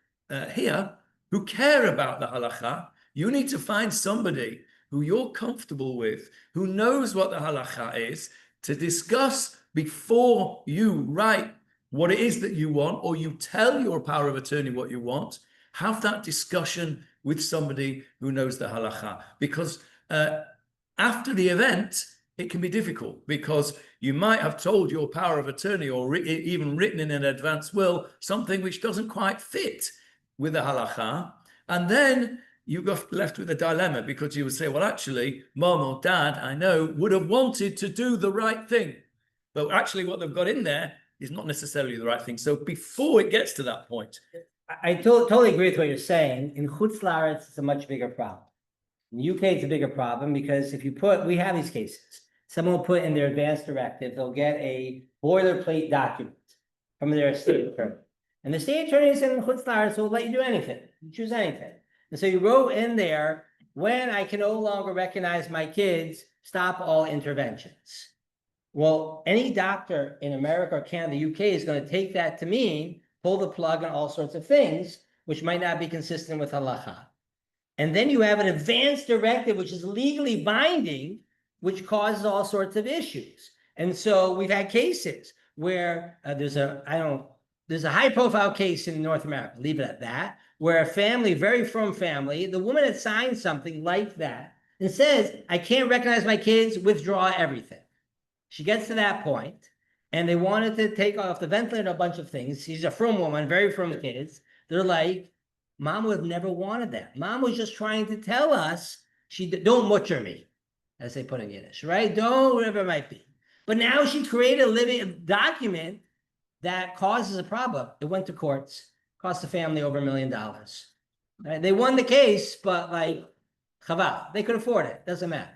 here who care about the halacha, you need to find somebody who you're comfortable with, who knows what the halacha is, to discuss before you write what it is that you want, or you tell your power of attorney what you want. Have that discussion with somebody who knows the halacha. Because after the event, it can be difficult because you might have told your power of attorney or even written in an advance will something which doesn't quite fit with the halacha. And then you got left with a dilemma because you would say, well, actually, mom or dad, I know, would have wanted to do the right thing. But actually what they've got in there is not necessarily the right thing. So before it gets to that point. I totally agree with what you're saying. In Chutz La'aretz, it's a much bigger problem. In the UK, it's a bigger problem because if you we have these cases. Someone will put in their advanced directive, they'll get a boilerplate document from their state attorney. And the state attorney in Chutz La'aretz will let you do anything. You choose anything. And so you wrote in there, when I can no longer recognize my kids, stop all interventions. Well, any doctor in America or Canada, the UK is going to take that to mean pull the plug on all sorts of things, which might not be consistent with halacha. And then you have an advanced directive, which is legally binding, which causes all sorts of issues. And so we've had cases where there's a high profile case in North America, leave it at that, where a family, very firm family, the woman had signed something like that and says, I can't recognize my kids, withdraw everything. She gets to that point, and they wanted to take off the ventilator, a bunch of things. She's a firm woman, very firm kids. They're like, Mom would have never wanted that. Mom was just trying to tell us, don't butcher me, as they put in Yiddish, right? Don't, whatever it might be. But now she created a living document that causes a problem. It went to courts, cost the family over $1 million. Right? They won the case, but like, chaval, they could afford it. Doesn't matter.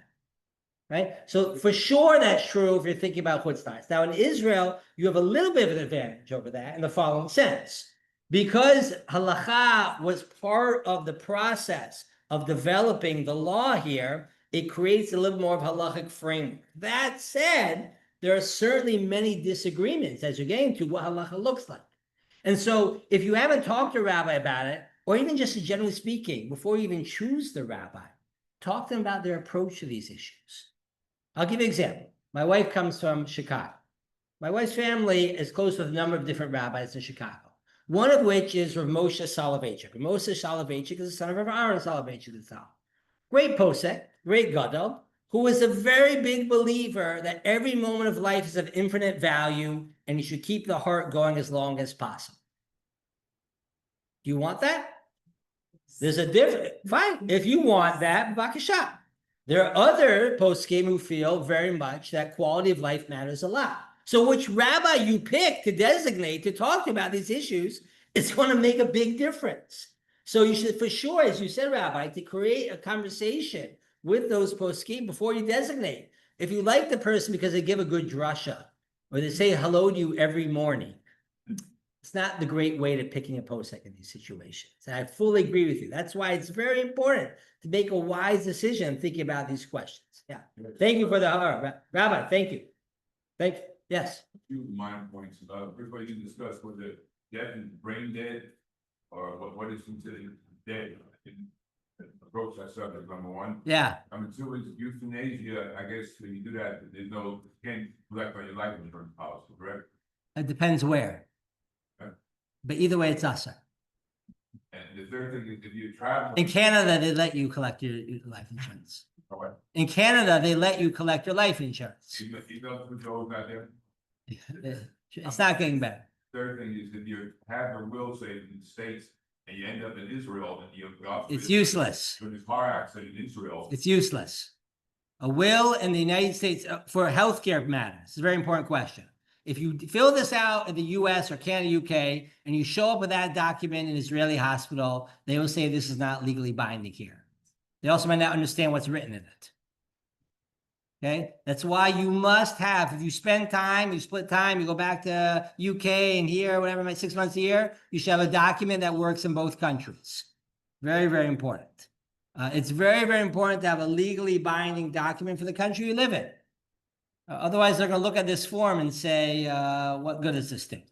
Right? So for sure that's true if you're thinking about chutz la'aretz. Now in Israel, you have a little bit of an advantage over that in the following sense. Because halacha was part of the process of developing the law here, it creates a little more of halachic framework. That said, there are certainly many disagreements as you're getting to what halacha looks like. And so if you haven't talked to a rabbi about it, or even just generally speaking, before you even choose the rabbi, talk to them about their approach to these issues. I'll give you an example. My wife comes from Chicago. My wife's family is close with a number of different rabbis in Chicago. One of which is Rav Moshe Soloveitchik. Rav Moshe Soloveitchik is the son of Rav Aaron Soloveitchik. Great posek, great gadol, who is a very big believer that every moment of life is of infinite value and you should keep the heart going as long as possible. Do you want that? There's a difference. Fine. If you want that, bakasha. There are other poskim who feel very much that quality of life matters a lot. So which rabbi you pick to designate to talk about these issues is going to make a big difference. So you should, for sure, as you said, Rabbi, to create a conversation with those poskim before you designate. If you like the person because they give a good drasha or they say hello to you every morning, it's not the great way to picking a posek in these situations. And I fully agree with you. That's why it's very important to make a wise decision thinking about these questions. Yeah. Thank you for the Rabbi. Thank you. Thank you. Yes. A few minor points. First, what you discussed was it dead and brain dead, or what is considered dead? Approach that subject, number one. Yeah. Number two is euthanasia. I guess when you do that, there's no, you can't collect on your life insurance policy, correct? It depends where. Okay. But either way, it's us. And the third thing is if you travel. In Canada, they let you collect your life insurance. Oh, what? In Canada, they let you collect your life insurance. You know who goes out there? It's not getting better. Third thing is if you have a will saved in the States and you end up in Israel and you. It's useless. In a car accident in Israel. It's useless. A will in the United States for healthcare matters. It's a very important question. If you fill this out in the US or Canada, UK, and you show up with that document in an Israeli hospital, they will say this is not legally binding here. They also might not understand what's written in it. Okay, that's why you must have, if you spend time, you split time, you go back to UK and here, whatever, 6 months a year, you should have a document that works in both countries. Very, very important. It's very, very important to have a legally binding document for the country you live in. Otherwise, they're going to look at this form and say, what good is this thing?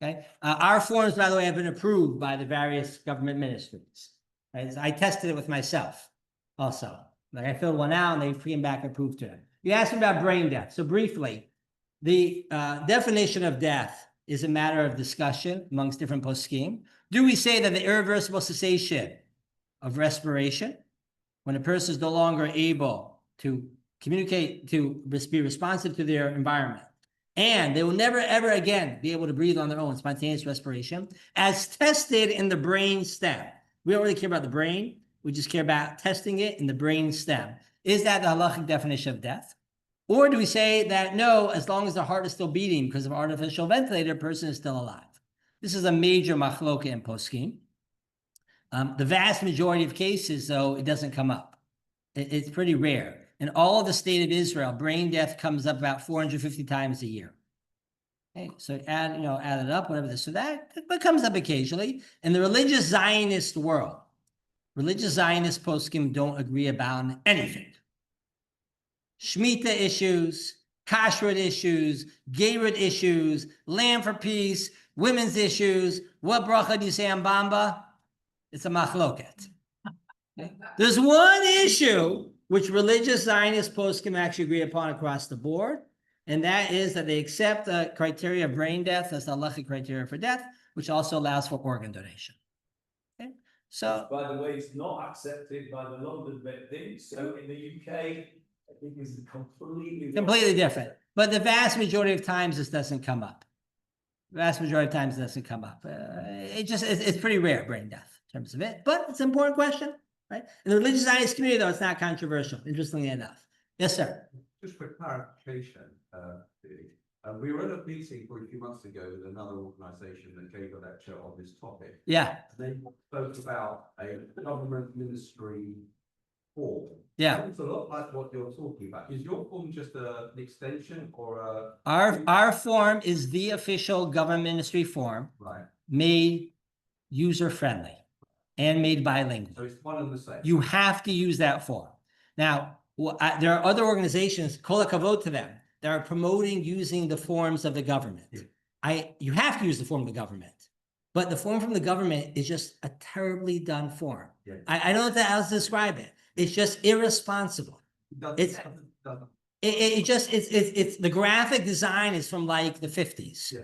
Okay. Our forms, by the way, have been approved by the various government ministries. Right? I tested it with myself also. Like I filled one out and they came back and approved to it. You asked me about brain death. So briefly, the definition of death is a matter of discussion amongst different poskim. Do we say that the irreversible cessation of respiration, when a person is no longer able to communicate, to be responsive to their environment. And they will never, ever again be able to breathe on their own, spontaneous respiration, as tested in the brain stem. We don't really care about the brain. We just care about testing it in the brain stem. Is that the halachic definition of death? Or do we say that no, as long as the heart is still beating because of artificial ventilator, person is still alive? This is a major machloka in poskim. The vast majority of cases, though, it doesn't come up. It's pretty rare. In all of the state of Israel, brain death comes up about 450 times a year. Okay, so add it up, whatever this, so that comes up occasionally. In the religious Zionist world, religious Zionist poskim don't agree about anything. Shemitah issues, kashrut issues, gerut issues, land for peace, women's issues. What bracha do you say on Bamba? It's a machloket. There's one issue which religious Zionist poskim actually agree upon across the board, and that is that they accept the criteria of brain death as the halachic criteria for death, which also allows for organ donation. Okay, so by the way, it's not accepted by the London vet thing. So in the UK, I think it's completely different. But the vast majority of times this doesn't come up. The vast majority of times it doesn't come up. It's pretty rare, brain death in terms of it, but it's an important question. Right? In the religious Zionist community, though, it's not controversial, interestingly enough. Yes, sir. Just for clarification, we were at a meeting for a few months ago with another organisation that gave a lecture on this topic. Yeah. They spoke about a government ministry form. Yeah. It's a lot like what you're talking about. Is your form just an extension or a? Our form is the official government ministry form, Right. made user-friendly and made bilingual. So it's one and the same. You have to use that form. Now, there are other organizations, kol hakavod to them, that are promoting using the forms of the government. Yeah. You have to use the form of the government, but the form from the government is just a terribly done form. Yeah. I don't know how else to describe it. It's just irresponsible. It's the graphic design is from like the 50s. Yeah.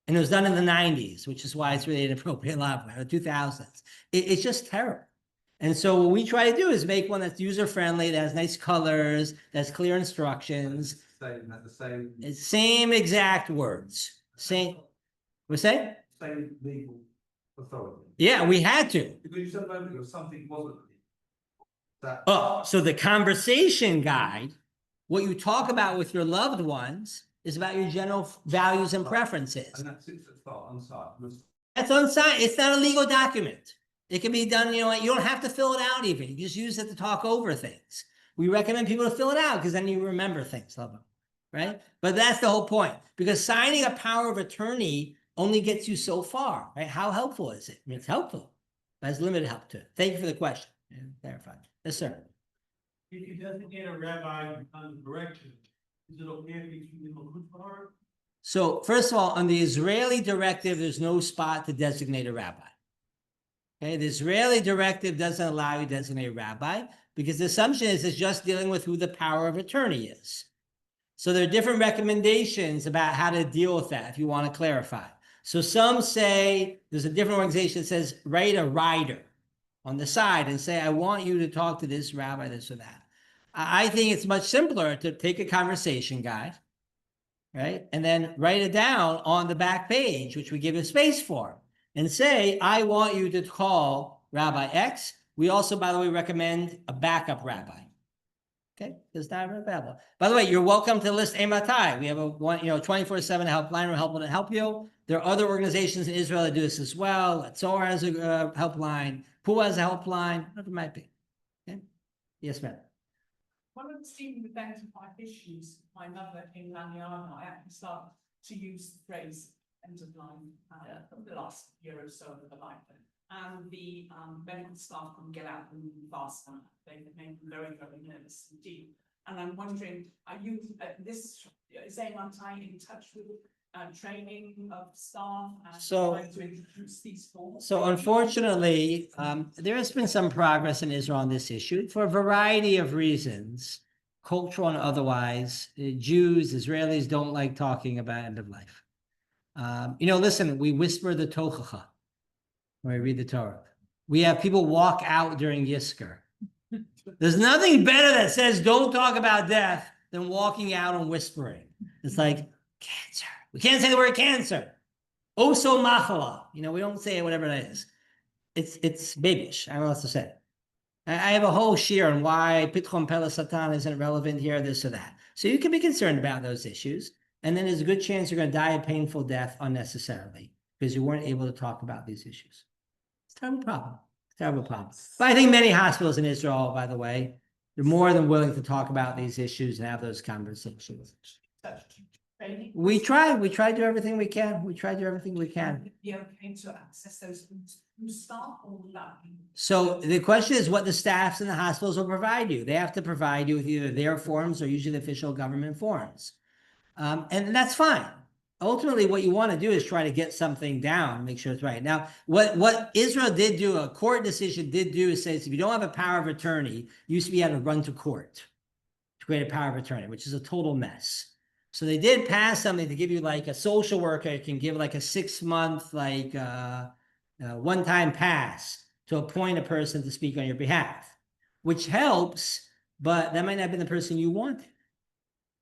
And it was done in the 90s, which is why it's really inappropriate a lot of the 2000s. It's just terrible. And so what we try to do is make one that's user-friendly, that has nice colors, that has clear instructions. Same exact words. Same, what's that? Same legal authority. Yeah, we had to. Because you said earlier something wasn't. Oh, so the conversation guide, what you talk about with your loved ones, is about your general values and preferences. And that sits on site. That's on site. It's not a legal document. It can be done, you don't have to fill it out even. You just use it to talk over things. We recommend people to fill it out because then you remember things, love them, right? But that's the whole point, because signing a power of attorney only gets you so far, right? How helpful is it? I mean, it's helpful, but has limited help to it. Thank you for the question. Clarify. Yes, sir. If you designate a rabbi on the direction, is it okay if you keep them a good bar? So first of all, on the Israeli directive, there's no spot to designate a rabbi. Okay, the Israeli directive doesn't allow you to designate a rabbi because the assumption is it's just dealing with who the power of attorney is. So there are different recommendations about how to deal with that if you want to clarify. So some say there's a different organization that says write a rider on the side and say, I want you to talk to this rabbi, this or that. I think it's much simpler to take a conversation guide, right? And then write it down on the back page, which we give a space for, and say, I want you to call Rabbi X. We also, by the way, recommend a backup rabbi. Okay, it's not available. By the way, you're welcome to list Ematai. We have a 24/7 helpline. We're helpful to help you. There are other organizations in Israel that do this as well. Tzor has a helpline. Pua has a helpline. Whatever it might be. Okay. Yes, ma'am. One of the student identified issues, my mother in Lanyana, I actually started to use the phrase end of line the last year or so of the life. And the medical staff couldn't get out and move fast enough. They made them very, very nervous indeed. And I'm wondering, are you, is anyone in touch with training of staff and trying to introduce these forms? So unfortunately, there has been some progress in Israel on this issue for a variety of reasons, cultural and otherwise. Jews, Israelis don't like talking about end of life. Listen, we whisper the Tochacha when we read the Torah. We have people walk out during Yisker. There's nothing better that says don't talk about death than walking out and whispering. It's like cancer. We can't say the word cancer. Oso machala. We don't say it, whatever it is. It's babyish. I don't know what else to say. I have a whole sheer on why Pitchon Pele Satan isn't relevant here, this or that. So you can be concerned about those issues. And then there's a good chance you're going to die a painful death unnecessarily because you weren't able to talk about these issues. It's a terrible problem. Terrible problem. But I think many hospitals in Israel, by the way, they're more than willing to talk about these issues and have those conversations. We try to do everything we can. We try to do everything we can. Be okay to access those from staff or that. So the question is what the staffs in the hospitals will provide you. They have to provide you with either their forms or usually the official government forms. And that's fine. Ultimately, what you want to do is try to get something down, make sure it's right. Now, what Israel did do, a court decision did do, is says if you don't have a power of attorney, you used to be able to run to court to create a power of attorney, which is a total mess. So they did pass something to give you like a social worker can give like a 6-month, like one-time pass to appoint a person to speak on your behalf, which helps, but that might not have been the person you wanted.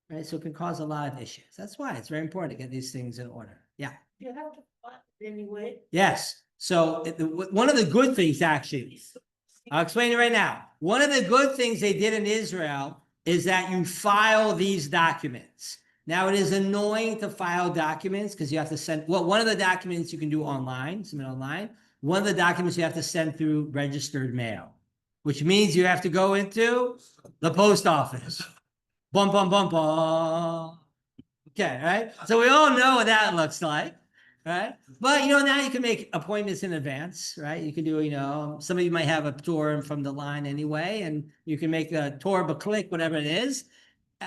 Right, so it can cause a lot of issues. That's why it's very important to get these things in order. Yeah. You have to find anyway. Yes. So one of the good things, actually, I'll explain it right now. One of the good things they did in Israel is that you file these documents. Now, it is annoying to file documents because you have to send, well, one of the documents you can do online, submit online. One of the documents you have to send through registered mail, which means you have to go into the post office. Bum, bum, bum, bum. Okay, right? So we all know what that looks like, right? But, now you can make appointments in advance, right? You can do, some of you might have a tour from the line anyway, and you can make a tour of a click, whatever it is.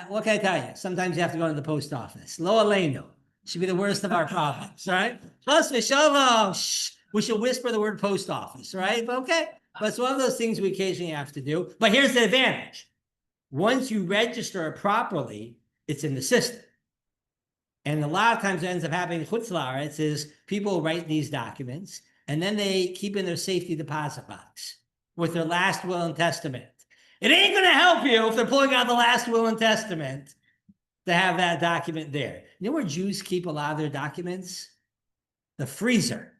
What can I tell you? Sometimes you have to go to the post office. Lo aleinu. Should be the worst of our problems, right? Plus, shalom. We should whisper the word post office, right? But okay. But it's one of those things we occasionally have to do. But here's the advantage. Once you register it properly, it's in the system. And a lot of times what ends up happening in Chutz La'aretz is people write these documents and then they keep in their safety deposit box with their last will and testament. It ain't going to help you if they're pulling out the last will and testament to have that document there. You know where Jews keep a lot of their documents? The freezer.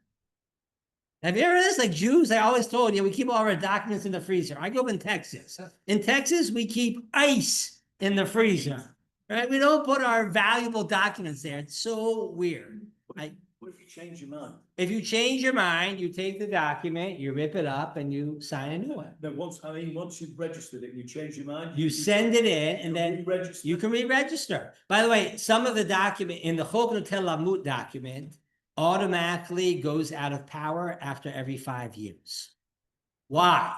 Have you ever heard this? Like Jews, I always told you, we keep all our documents in the freezer. I grew up in Texas. In Texas, we keep ice in the freezer, right? We don't put our valuable documents there. It's so weird. What if you change your mind? If you change your mind, you take the document, you rip it up, and you sign a new one. Then once you've registered it, you change your mind. You send it in, and then you can re-register. By the way, some of the document in the Chok Notel Lamut document automatically goes out of power after every 5 years. Why?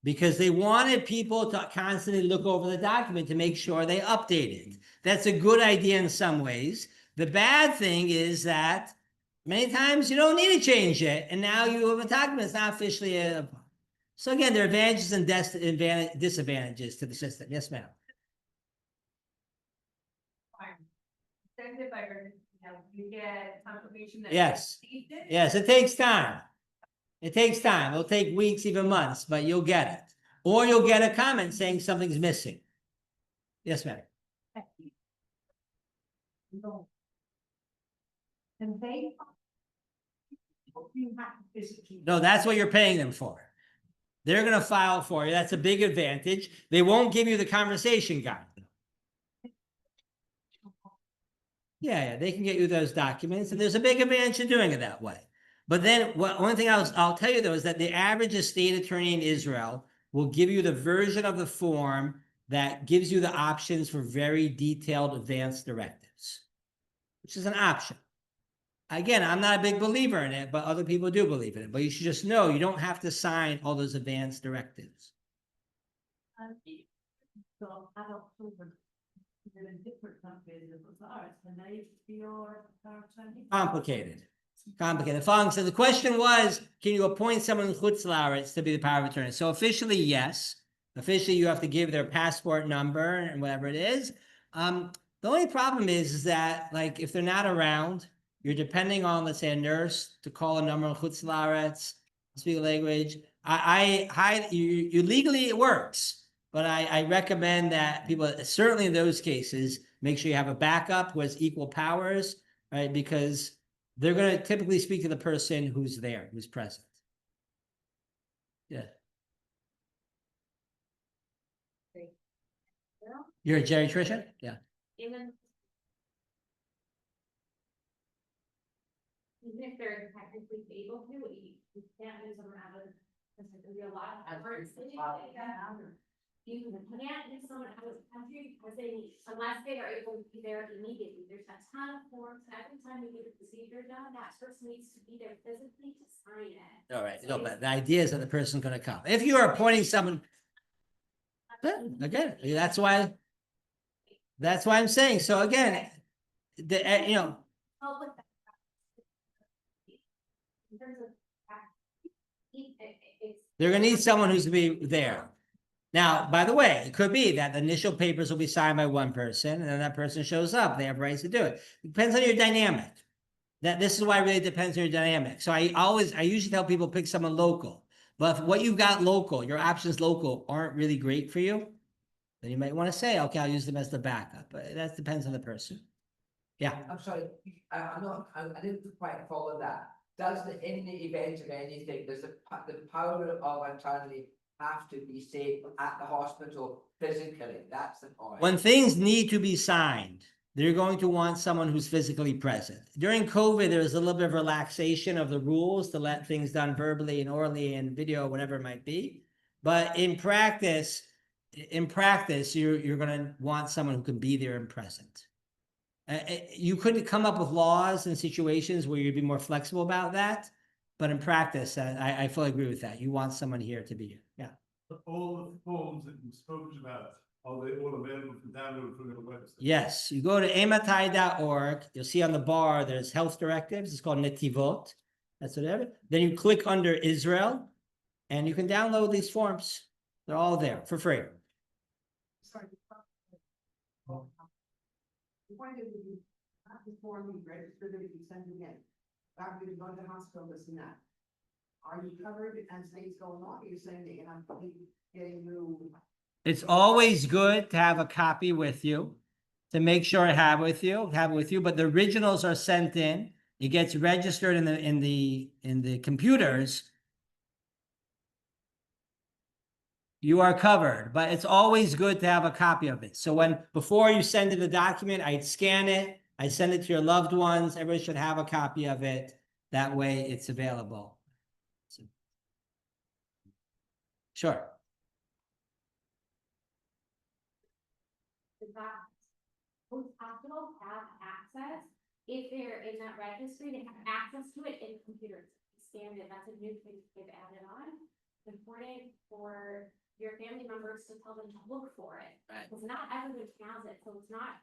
Because they wanted people to constantly look over the document to make sure they update it. That's a good idea in some ways. The bad thing is that many times you don't need to change it, and now you have a document that's not officially a... So again, there are advantages and disadvantages to the system. Yes, ma'am. You get confirmation that. Yes. Yes, it takes time. It takes time. It'll take weeks, even months, but you'll get it. Or you'll get a comment saying something's missing. Yes, ma'am. No. And they. No, that's what you're paying them for. They're going to file for you. That's a big advantage. They won't give you the conversation guide. Yeah, they can get you those documents, and there's a big advantage in doing it that way. But then, one thing I'll tell you though is that the average estate attorney in Israel will give you the version of the form that gives you the options for very detailed advanced directives, which is an option. Again, I'm not a big believer in it, but other people do believe in it. But you should just know you don't have to sign all those advanced directives. So adult children live in different countries, can they be your attorney? Complicated. So the question was, can you appoint someone in Chutz La'aretz to be the power of attorney? So officially, yes. Officially, you have to give their passport number and whatever it is. The only problem is that, like, if they're not around, you're depending on, let's say, a nurse to call a number in Chutz La'aretz, speak a language. you legally it works, but I recommend that people, certainly in those cases, make sure you have a backup who has equal powers, right? Because they're gonna typically speak to the person who's there, who's present. Yeah. You're a geriatrician? Yeah. Even if they're technically able to, you can't move them out of, because there's gonna be a lot of efforts. You can't move someone out of the country because unless they are able to be there immediately, there's a ton of forms, every time you get a procedure done, that person needs to be there physically to sign it. All right, no, but the idea is that the person's gonna come. If you are appointing someone. Again, that's why I'm saying, so again, you know, Help with that. In terms of, it's. they're gonna need someone who's gonna be there. Now, by the way, it could be that the initial papers will be signed by one person, and then that person shows up, they have rights to do it. Depends on your dynamic. This is why it really depends on your dynamic. So I usually tell people pick someone local. But if what you've got local, your options local aren't really great for you, then you might want to say, okay, I'll use them as the backup, but that depends on the person. Yeah, I'm sorry, I didn't quite follow that. In the event of anything, does the power of attorney have to be safe at the hospital physically? That's the point. when things need to be signed, they're going to want someone who's physically present. During COVID, there was a little bit of relaxation of the rules to let things done verbally and orally and video, whatever it might be. But in practice, you're going to want someone who can be there and present. You could come up with laws and situations where you'd be more flexible about that, but in practice, I fully agree with that. You want someone here to be here. Yeah. All the forms that you spoke about, are they all available for download from your website? Yes, you go to amatai.org, you'll see on the bar, there's health directives, it's called Netivot. That's whatever. Then you click under Israel and you can download these forms. They're all there for free. Sorry. The point is, you have the form, you register that you send it in. After you go to the hospital, this and that. Are you covered as things go along? You're saying that you're not getting new. It's always good to have a copy with you, to make sure I have it with you, but the originals are sent in. It gets registered in the computers. You are covered, but it's always good to have a copy of it. So before you send in the document, I'd scan it, I send it to your loved ones. Everybody should have a copy of it. That way it's available. So, sure. Most hospitals have access, if they're in that registry, they have access to it in computers. Standard, that's a new thing they've added on. It's important for your family members to tell them to look for it. Right. Because not everyone has it, so it's not,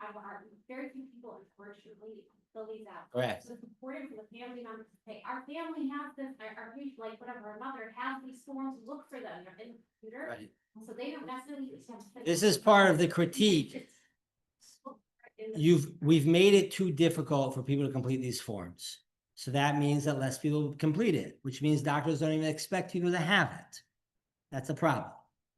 very few people unfortunately fill these out. Correct. So it's important for the family members to say, our family has this, our like whatever, our mother has these forms, look for them, they're in the computer. Right. So they don't necessarily. This is part of the critique. We've made it too difficult for people to complete these forms. So that means that less people complete it, which means doctors don't even expect people to have it. That's a problem.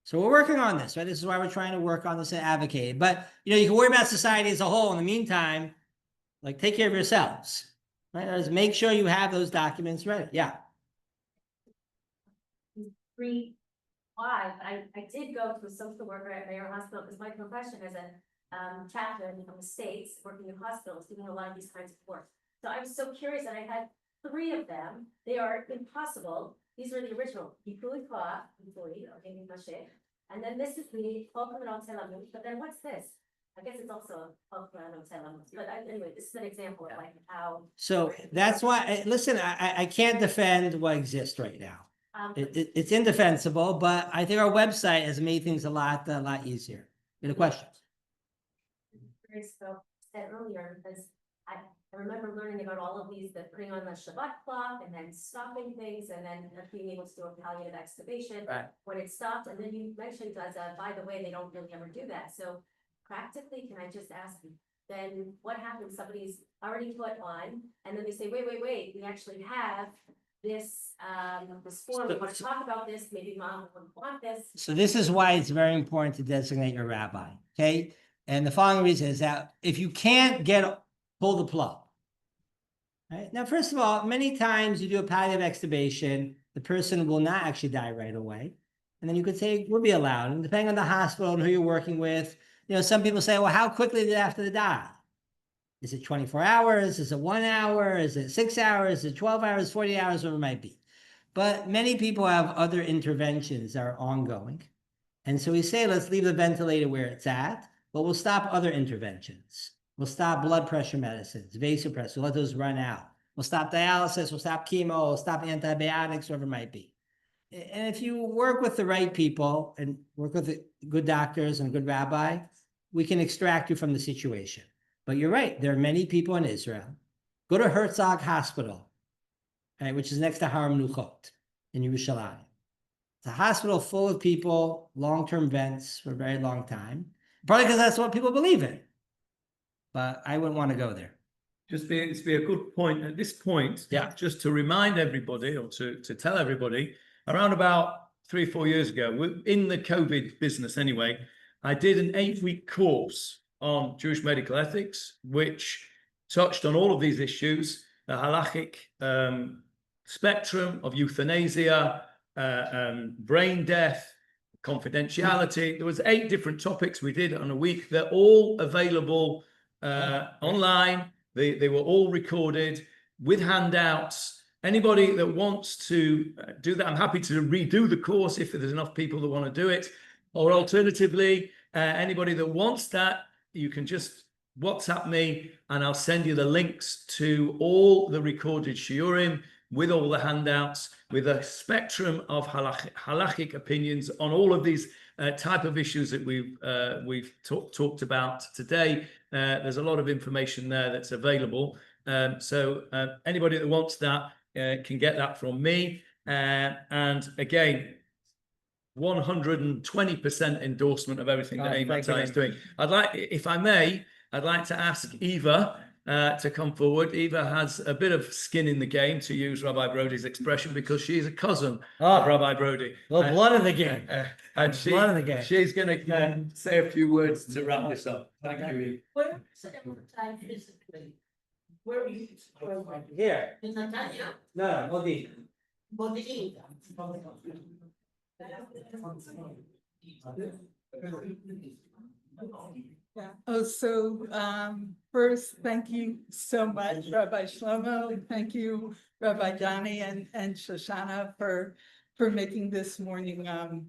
So we're working on this, right? This is why we're trying to work on this and advocate. But, you can worry about society as a whole. In the meantime, like, take care of yourselves, right? Just make sure you have those documents ready. Yeah. Why? I did go to a social worker at Mayo Hospital because my profession is a chaplain from the States, working in hospitals, doing a lot of these kinds of work. So I was so curious, and I had 3 of them. They are impossible. These were the original. And then this is the but then what's this? I guess it's also but anyway, this is an example of like how. So that's why, listen, I can't defend what exists right now. It's indefensible, but I think our website has made things a lot easier. Any questions? Said earlier, because I remember learning about all of these, that putting on the Shabbat clock and then stopping things and then being able to do a palliative extubation. Right. When it stopped, and then you mentioned by the way, they don't really ever do that. So practically, can I just ask you, then what happens? Somebody's already put on, and then they say, wait, we actually have this forum, we want to talk about this, maybe mom would want this. So this is why it's very important to designate your rabbi, okay? And the following reason is that if you can't pull the plug, right? Now, first of all, many times you do a palliative extubation, the person will not actually die right away. And then you could say, will be allowed. And depending on the hospital and who you're working with, some people say, well, how quickly do they have to die? Is it 24 hours? Is it 1 hour? Is it 6 hours? Is it 12 hours, 40 hours, whatever it might be? But many people have other interventions that are ongoing. And so we say, let's leave the ventilator where it's at, but we'll stop other interventions. We'll stop blood pressure medicines, vasopressors, we'll let those run out. We'll stop dialysis, we'll stop chemo, we'll stop antibiotics, whatever it might be. And if you work with the right people and work with good doctors and a good rabbi, we can extract you from the situation. But you're right, there are many people in Israel. Go to Herzog Hospital, right, which is next to Har Menuchot in Yerushalayim. It's a hospital full of people, long-term vents for a very long time, probably because that's what people believe in. But I wouldn't want to go there. Just be a good point at this point. Yeah. Just to remind everybody, or to tell everybody, around about 3 or 4 years ago, in the COVID business anyway, I did an 8-week course on Jewish medical ethics, which touched on all of these issues, the halachic spectrum of euthanasia, brain death, confidentiality. There was 8 different topics we did on a week. They're all available online. They were all recorded with handouts. Anybody that wants to do that, I'm happy to redo the course if there's enough people that want to do it. Or alternatively, anybody that wants that, you can just WhatsApp me and I'll send you the links to all the recorded shiurim with all the handouts, with a spectrum of halachic opinions on all of these type of issues that we've talked about today. There's a lot of information there that's available. So anybody that wants that can get that from me. And again, 120% endorsement of everything that Matai is doing. If I may, I'd like to ask Eva to come forward. Eva has a bit of skin in the game, to use Rabbi Brody's expression, because she's a cousin of Rabbi Brody. Blood in the game. And Blood in the game. she's going to say a few words to wrap this up. Thank you, Eva. Where is Matai physically? Where are you? Here. In Netanya? No, Modi. Body. Yeah. Oh, so first, thank you so much, Rabbi Shlomo. Thank you, Rabbi Johnny and Shoshana for making this morning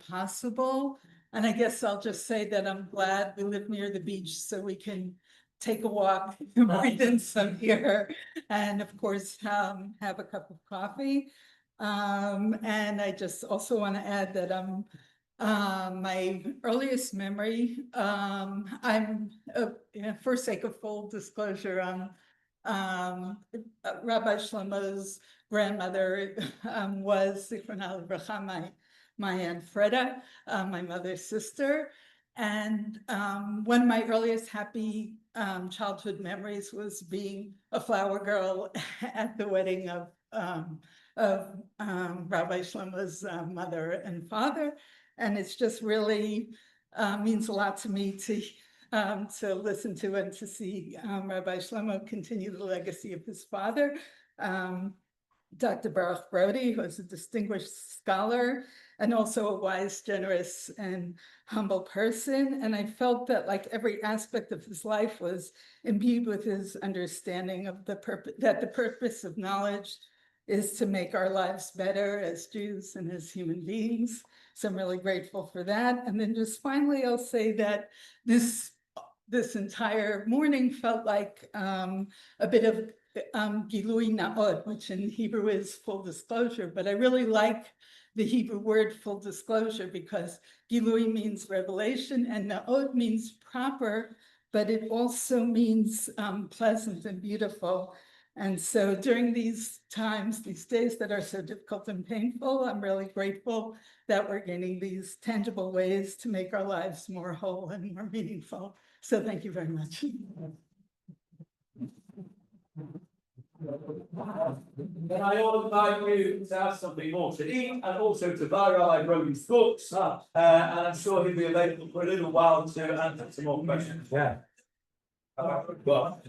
possible. And I guess I'll just say that I'm glad we live near the beach so we can take a walk, breathe in some air, and of course have a cup of coffee. And I just also want to add that my earliest memory, I'm for sake of full disclosure, Rabbi Shlomo's grandmother was Zichronah Livracha, my Aunt Freda, my mother's sister. And one of my earliest happy childhood memories was being a flower girl at the wedding of Rabbi Shlomo's mother and father. And it's just really means a lot to me to listen to and to see Rabbi Shlomo continue the legacy of his father, Dr. Baruch Brody, who is a distinguished scholar and also a wise, generous, and humble person. And I felt that like every aspect of his life was imbued with his understanding of the purpose of knowledge is to make our lives better as Jews and as human beings. So I'm really grateful for that. And then just finally, I'll say that this entire morning felt like a bit of Gilui Na'od, which in Hebrew is full disclosure, but I really like the Hebrew word full disclosure because Gilui means revelation and Na'od means proper, but it also means pleasant and beautiful. And so during these times, these days that are so difficult and painful, I'm really grateful that we're gaining these tangible ways to make our lives more whole and more meaningful. So thank you very much. Then I would like you to have something more to eat and also to buy Rabbi Brody's books. And I'm sure he'll be available for a little while to answer some more questions. Yeah. Well,